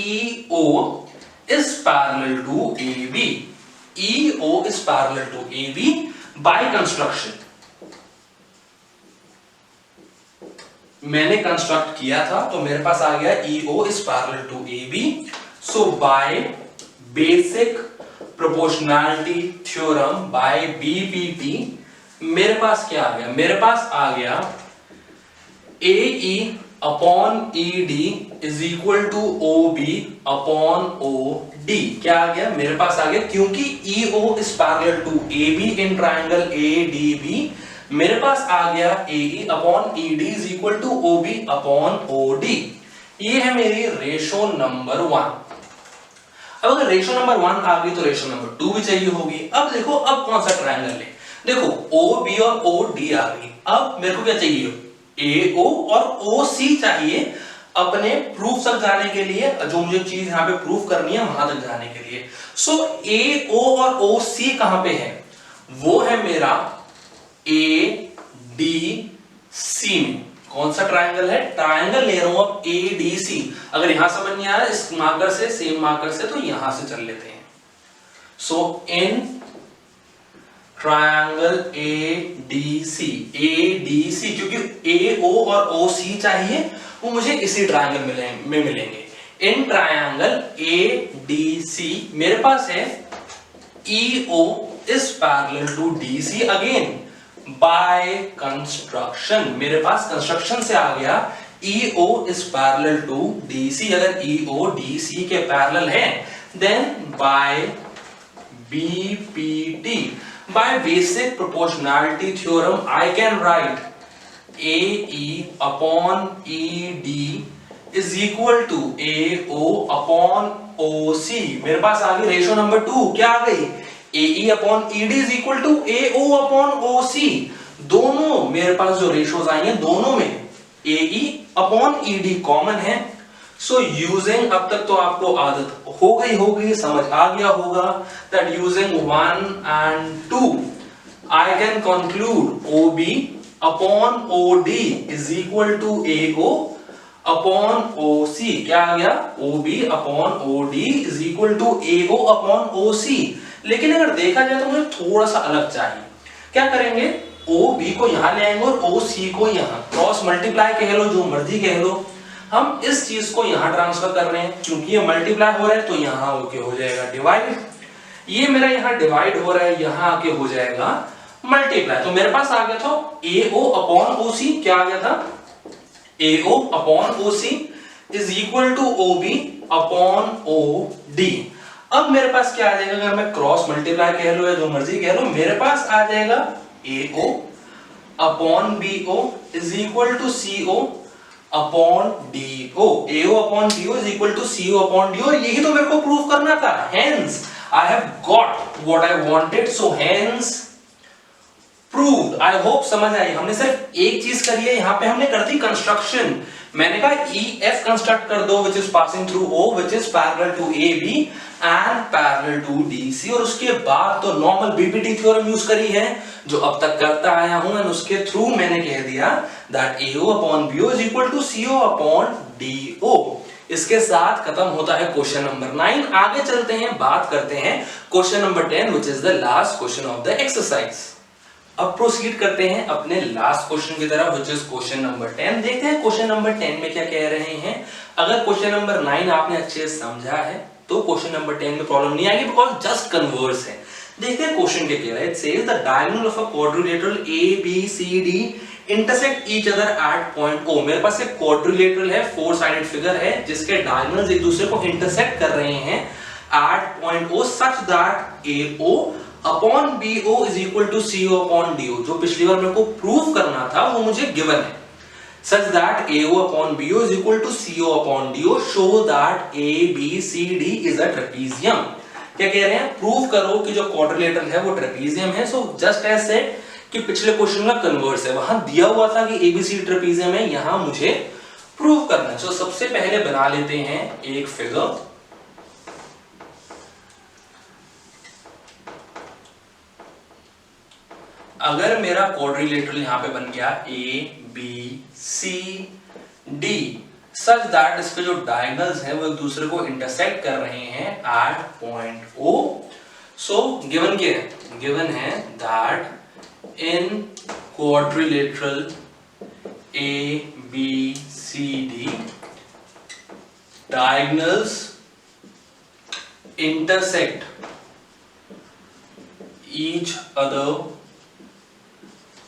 EO is parallel to AB, EO is parallel to AB by construction। मैंने कंस्ट्रक्ट किया था तो मेरे पास आ गया EO is parallel to AB। so by basic proportionality theorem by BPT मेरे पास क्या आ गया, मेरे पास आ गया AE upon ED is equal to OB upon OD। क्या आ गया, मेरे पास आ गया, क्योंकि EO is parallel to AB in triangle ADB, मेरे पास आ गया AE upon ED is equal to OB upon OD। ये है मेरी रेशो नंबर 1। अब अगर रेशो नंबर 1 आ गई तो रेशो नंबर 2 भी चाहिए होगी। अब देखो अब कौन सा ट्राइंगल ले, देखो OB और OD आ गई, अब मेरे को क्या चाहिए, AO और OC चाहिए अपने प्रूफ तक जाने के लिए, जो मुझे चीज यहाँ पे प्रूफ करनी है वहां तक जाने के लिए। सो AO और OC कहां पे है, वो है मेरा ADC में। कौन सा ट्राइंगल है, ट्राइंगल ले रहा हूं अब ADC। अगर यहां समझ नहीं आया इस मार्कर से, सेम मार्कर से, तो यहां से चल लेते हैं। सो इन ट्रायंगल ADC, क्योंकि AO और OC चाहिए वो मुझे इसी ट्रायंगल में मिलेंगे। इन ट्रायंगल ADC मेरे पास है EO is parallel to DC again by construction। मेरे पास कंस्ट्रक्शन से आ गया EO is parallel to DC। अगर EO DC के पैरेलल है then by BPT, by basic proportionality theorem I can write AE upon ED is equal to AO upon OC। मेरे पास आ गई रेशो नंबर 2, क्या आ गई, AE upon ED is equal to AO upon OC। दोनों मेरे पास जो रेशोज आई हैं दोनों में AE अपॉन ED कॉमन है। सो यूजिंग, अब तक तो आपको आदत हो गई होगी, समझ आ गया होगा that using 1 and 2 I can conclude OB upon OD is equal to AO upon OC। क्या आ गया, OB upon OD is equal to AO upon OC। लेकिन अगर देखा जाए तो मुझे थोड़ा सा अलग चाहिए। क्या करेंगे, OB को यहां ले आएंगे और OC को यहां, क्रॉस मल्टीप्लाई कह लो, जो मर्जी कह लो। हम इस चीज को यहां ट्रांसफर कर रहे हैं, क्योंकि ये मल्टीप्लाई हो रहा है तो यहां होके हो जाएगा डिवाइड। ये मेरा यहां डिवाइड हो रहा है, यहां आके हो जाएगा मल्टीप्लाई, तो मेरे पास आ गया था AO अपॉन OC, क्या आ गया था AO upon OC is equal to OB upon OD। अब मेरे पास क्या आ जाएगा, अगर मैं क्रॉस मल्टीप्लाई कह लो या जो मर्जी कह लो, मेरे पास आ जाएगा AO upon BO is equal to CO upon DO। AO upon BO is equal to CO upon DO, यही तो मेरे को प्रूव करना था। Hence I have got what I wanted, so hence proved। I hope समझ आई। हमने सिर्फ एक चीज करी है, यहाँ पे हमने कर दी कंस्ट्रक्शन। मैंने कहा EF कंस्ट्रक्ट कर दो which is passing through O which is parallel to AB and parallel to DC, और उसके बाद तो नॉर्मल BPT थ्योरम यूज करी है जो अब तक करता आया हूं, एंड उसके थ्रू मैंने कह दिया that AO upon BO is equal to CO upon DO। इसके साथ खत्म होता है क्वेश्चन नंबर 9। आगे चलते हैं, बात करते हैं question number 10 which is the last question of the exercise। अब प्रोसीड करते हैं अपने लास्ट क्वेश्चन की तरफ which is क्वेश्चन नंबर 10। देखते हैं क्वेश्चन नंबर 10 में क्या कह रहे हैं। अगर क्वेश्चन नंबर 9 आपने अच्छे से समझा है तो क्वेश्चन नंबर 10 में प्रॉब्लम नहीं आएगी, बिकॉज़ जस्ट कन्वर्स है। देखते हैं क्वेश्चन क्या कह रहा है। It says the diagonal of a quadrilateral ABCD intersect each other eight point O। मेरे पास एक क्वाड्रिलेटरल है, फोर साइडेड फिगर है जिसके डायगोनल्स एक दूसरे को इंटरसेक्ट कर रहे हैं at point O such that AO upon BO is equal to CO upon DO। जो पिछली बार मेरे को प्रूव करना था वो मुझे गिवन है। such that AO upon BO is equal to CO upon DO, show that ABCD is a trapezium। क्या कह रहे हैं, प्रूव करो कि जो क्वाड्रिलेटरल है वो ट्रेपीजियम है। सो जस्ट एज सेड कि पिछले क्वेश्चन का कन्वर्स है, वहां दिया हुआ था कि ABCD ट्रेपीजियम है, यहां मुझे प्रूव करना है। सो सबसे पहले बना लेते हैं एक फिगर। अगर मेरा क्वाड्रिलेटरल यहां पे बन गया ABCD सच दैट इसके जो डायगोनल्स हैं वो एक दूसरे को इंटरसेक्ट कर रहे हैं at point O। So given क्या है, गिवन है that in quadrilateral ABCD diagonals intersect each other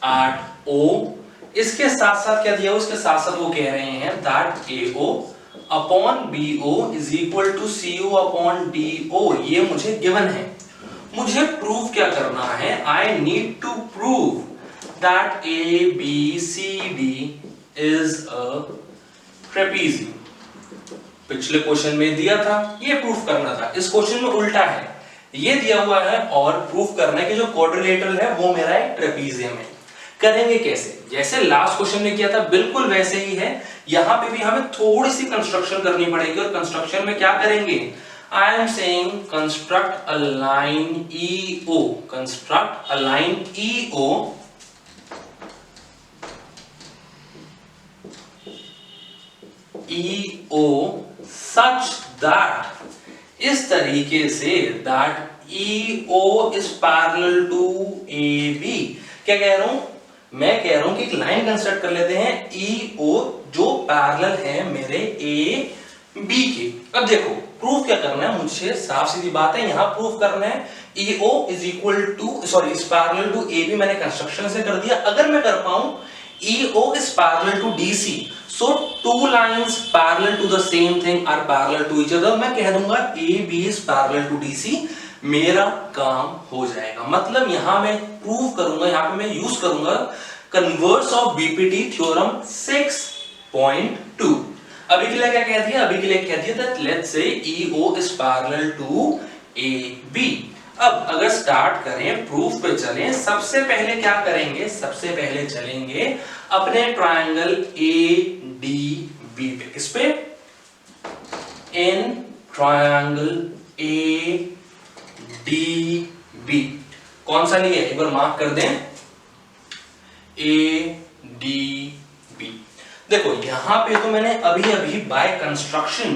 at O। इसके साथ साथ क्या दिया, उसके साथ साथ वो कह रहे हैं that AO upon BO is equal to CO upon DO। ये मुझे गिवन है, मुझे प्रूव क्या करना है, I need to prove that ABCD is a trapezium. पिछले क्वेश्चन में दिया था, ये प्रूफ करना था। इस क्वेश्चन में उल्टा है, ये दिया हुआ है और प्रूफ करना है कि जो क्वाड्रिलेटरल है वो मेरा एक ट्रेपीजियम है। करेंगे कैसे, जैसे लास्ट क्वेश्चन में किया था बिल्कुल वैसे ही है। यहां पे भी हमें थोड़ी सी कंस्ट्रक्शन करनी पड़ेगी, और कंस्ट्रक्शन में क्या करेंगे, I am saying construct a line EO, construct a line EO such that, इस तरीके से that EO is parallel to AB। क्या कह रहा हूं, मैं कह रहा हूं कि एक लाइन कंस्ट्रक्ट कर लेते हैं EO जो पैरेलल है मेरे AB के। अब देखो प्रूफ क्या करना है, मुझे साफ सीधी बात है, यहां प्रूफ करना है EO is equal to sorry is parallel to AB। मैंने कंस्ट्रक्शन से कर दिया। अगर मैं कर पाऊं EO is parallel to DC, so two lines parallel to the same thing are parallel to each other। मैं कह दूंगा AB is parallel to DC, मेरा काम हो जाएगा। मतलब यहां मैं प्रूव करूंगा, यहां पे मैं यूज करूंगा कन्वर्स ऑफ BPT थ्योरम 6.2। अभी के लिए क्या कह दिया, अभी के लिए कह दिया that let's say EO is parallel to AB। अब अगर स्टार्ट करें, प्रूफ पे चलें, सबसे पहले क्या करेंगे, सबसे पहले चलेंगे अपने ट्रायंगल ADB पे। किस पे, इन ट्रायंगल ADB कौन सा लिया है, एक बार मार्क कर दें, ADB। देखो यहां पे तो मैंने अभी अभी बाय कंस्ट्रक्शन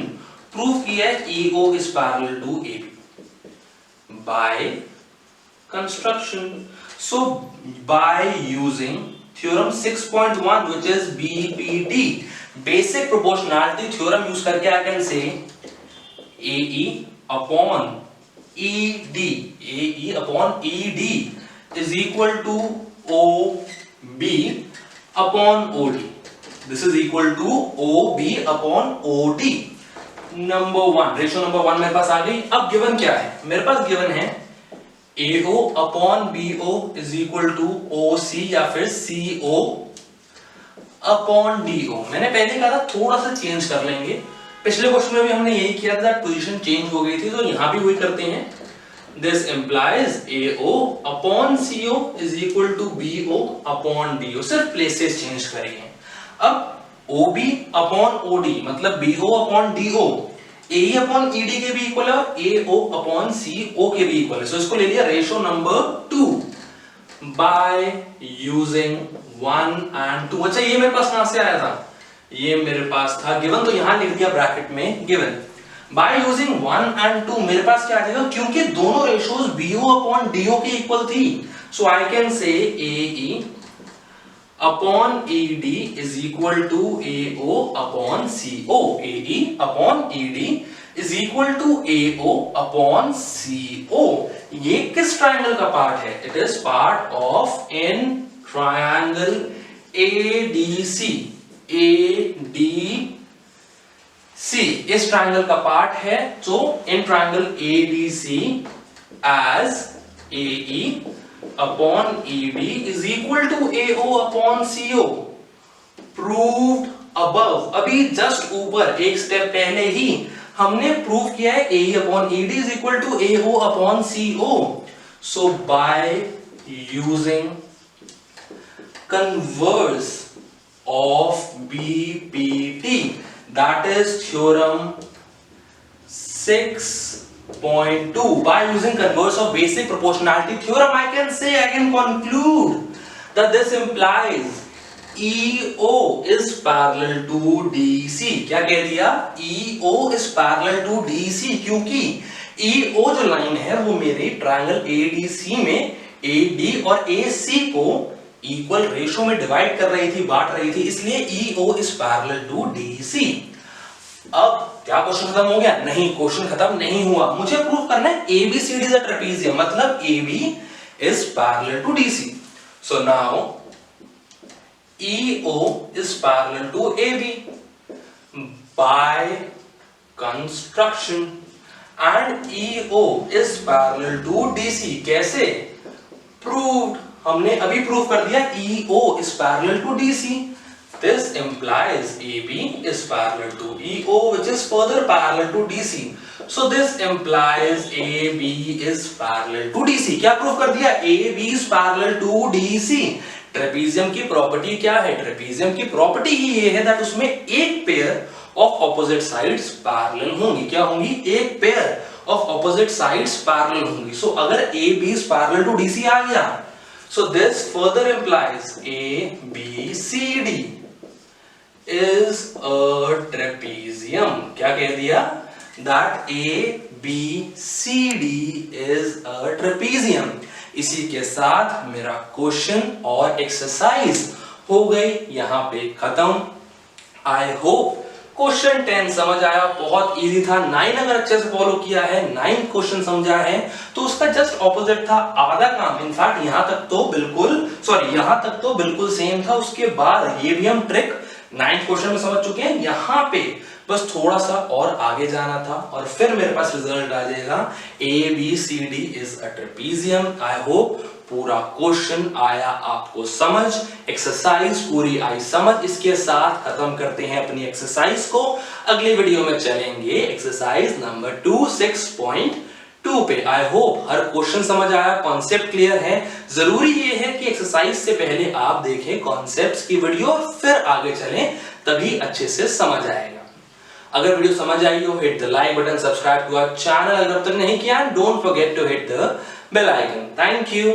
प्रूव किया है EO is parallel to AB by construction। So by using theorem 6.1 which is BPD, basic proportionality theorem use करके I can say AE upon ED, AE upon ED is equal to OB upon OD. This is equal to OB upon OD. Number 1, ratio number 1 मेरे पास आ गई। अब गिवन क्या है? मेरे पास गिवन है AO upon BO is equal to OC या फिर CO अपॉन DO। मैंने पहले कहा था थोड़ा सा चेंज कर लेंगे, पिछले क्वेश्चन में भी हमने यही किया था, पोजीशन चेंज हो गई थी, तो यहां भी वही करते हैं। This implies AO upon CO is equal to BO upon DO, सिर्फ प्लेसेस चेंज करेंगे। अब OB upon OD मतलब BO upon DO AE upon ED के भी इक्वल है और AO upon CO के भी इक्वल है। सो इसको ले लिया ratio number 2 by using 1 and 2। अच्छा ये मेरे पास कहां से आया था? ये मेरे पास था गिवन, तो यहां लिख दिया ब्रैकेट में गिवन। बाय यूजिंग 1 and 2 मेरे पास क्या आ जाएगा? क्योंकि दोनों रेशियोज BO अपॉन DO के इक्वल थी, so I can say AE upon ED is equal to AO upon CO। AE upon ED is equal to AO upon CO। ये किस ट्रायंगल का पार्ट है? It is part of in triangle ADC। ADC इस ट्रायंगल का पार्ट है, तो in triangle ADC as AE upon ED is equal to AO upon CO। Proved above. अभी जस्ट ऊपर एक स्टेप पहले ही हमने प्रूव किया है AE upon ED is equal to AO upon CO। So by using converse of BPT, that is theorem 6.2, by using converse of basic proportionality theorem I can conclude that this implies EO is parallel to DC। क्या कह दिया? EO is parallel to DC, क्योंकि EO जो लाइन है वो मेरी ट्रायंगल ADC में AD और AC को इक्वल रेशियो में डिवाइड कर रही थी, बांट रही थी, इसलिए EO is parallel to DC। अब क्या क्वेश्चन खत्म हो गया? नहीं, क्वेश्चन खत्म नहीं हुआ। मुझे प्रूव करना है ABCD is a trapezium, मतलब AB is parallel to DC। So now EO is parallel to AB by construction and EO is parallel to DC। कैसे? Proved। हमने अभी प्रूव कर दिया EO is parallel to DC। This implies AB is parallel to EO, which is further parallel to DC। So this implies AB is parallel to DC। क्या प्रूव कर दिया? AB is parallel to DC। Trapezium की प्रॉपर्टी क्या है? ट्रेपीजियम की प्रॉपर्टी ही ये है दैट उसमें एक pair of opposite sides parallel होंगी। क्या होंगी? एक pair of opposite sides parallel होंगी। सो अगर AB is parallel to DC आ गया, so this further implies ABCD is a trapezium। क्या कह दिया? That ABCD is a trapezium। इसी के साथ मेरा क्वेश्चन और एक्सरसाइज हो गई यहां पे खत्म। आई होप क्वेश्चन 10 समझ आया, बहुत इजी था। 9 अगर अच्छे से फॉलो किया है, 9 क्वेश्चन समझा है, तो उसका जस्ट ऑपोजिट था आधा काम। इनफैक्ट यहां तक तो बिल्कुल सेम था। उसके बाद ये भी हम ट्रिक 9 क्वेश्चन में समझ चुके हैं। यहां पे बस थोड़ा सा और आगे जाना था और फिर मेरे पास रिजल्ट आ जाएगा ABCD is a trapezium। I hope पूरा क्वेश्चन आया आपको समझ, एक्सरसाइज पूरी आई समझ। इसके साथ खत्म करते हैं अपनी एक्सरसाइज को। अगले वीडियो में चलेंगे एक्सरसाइज नंबर 2 6.2 पे। आई होप हर क्वेश्चन समझ आया, कॉन्सेप्ट क्लियर है। जरूरी ये है कि एक्सरसाइज से पहले आप देखें कॉन्सेप्ट्स की वीडियो, फिर आगे चलें, तभी अच्छे से समझ आएगा। अगर वीडियो समझ आई हो, hit the like button, subscribe to our channel अगर अब तक नहीं किया, don't forget to hit the bell icon. Thank you.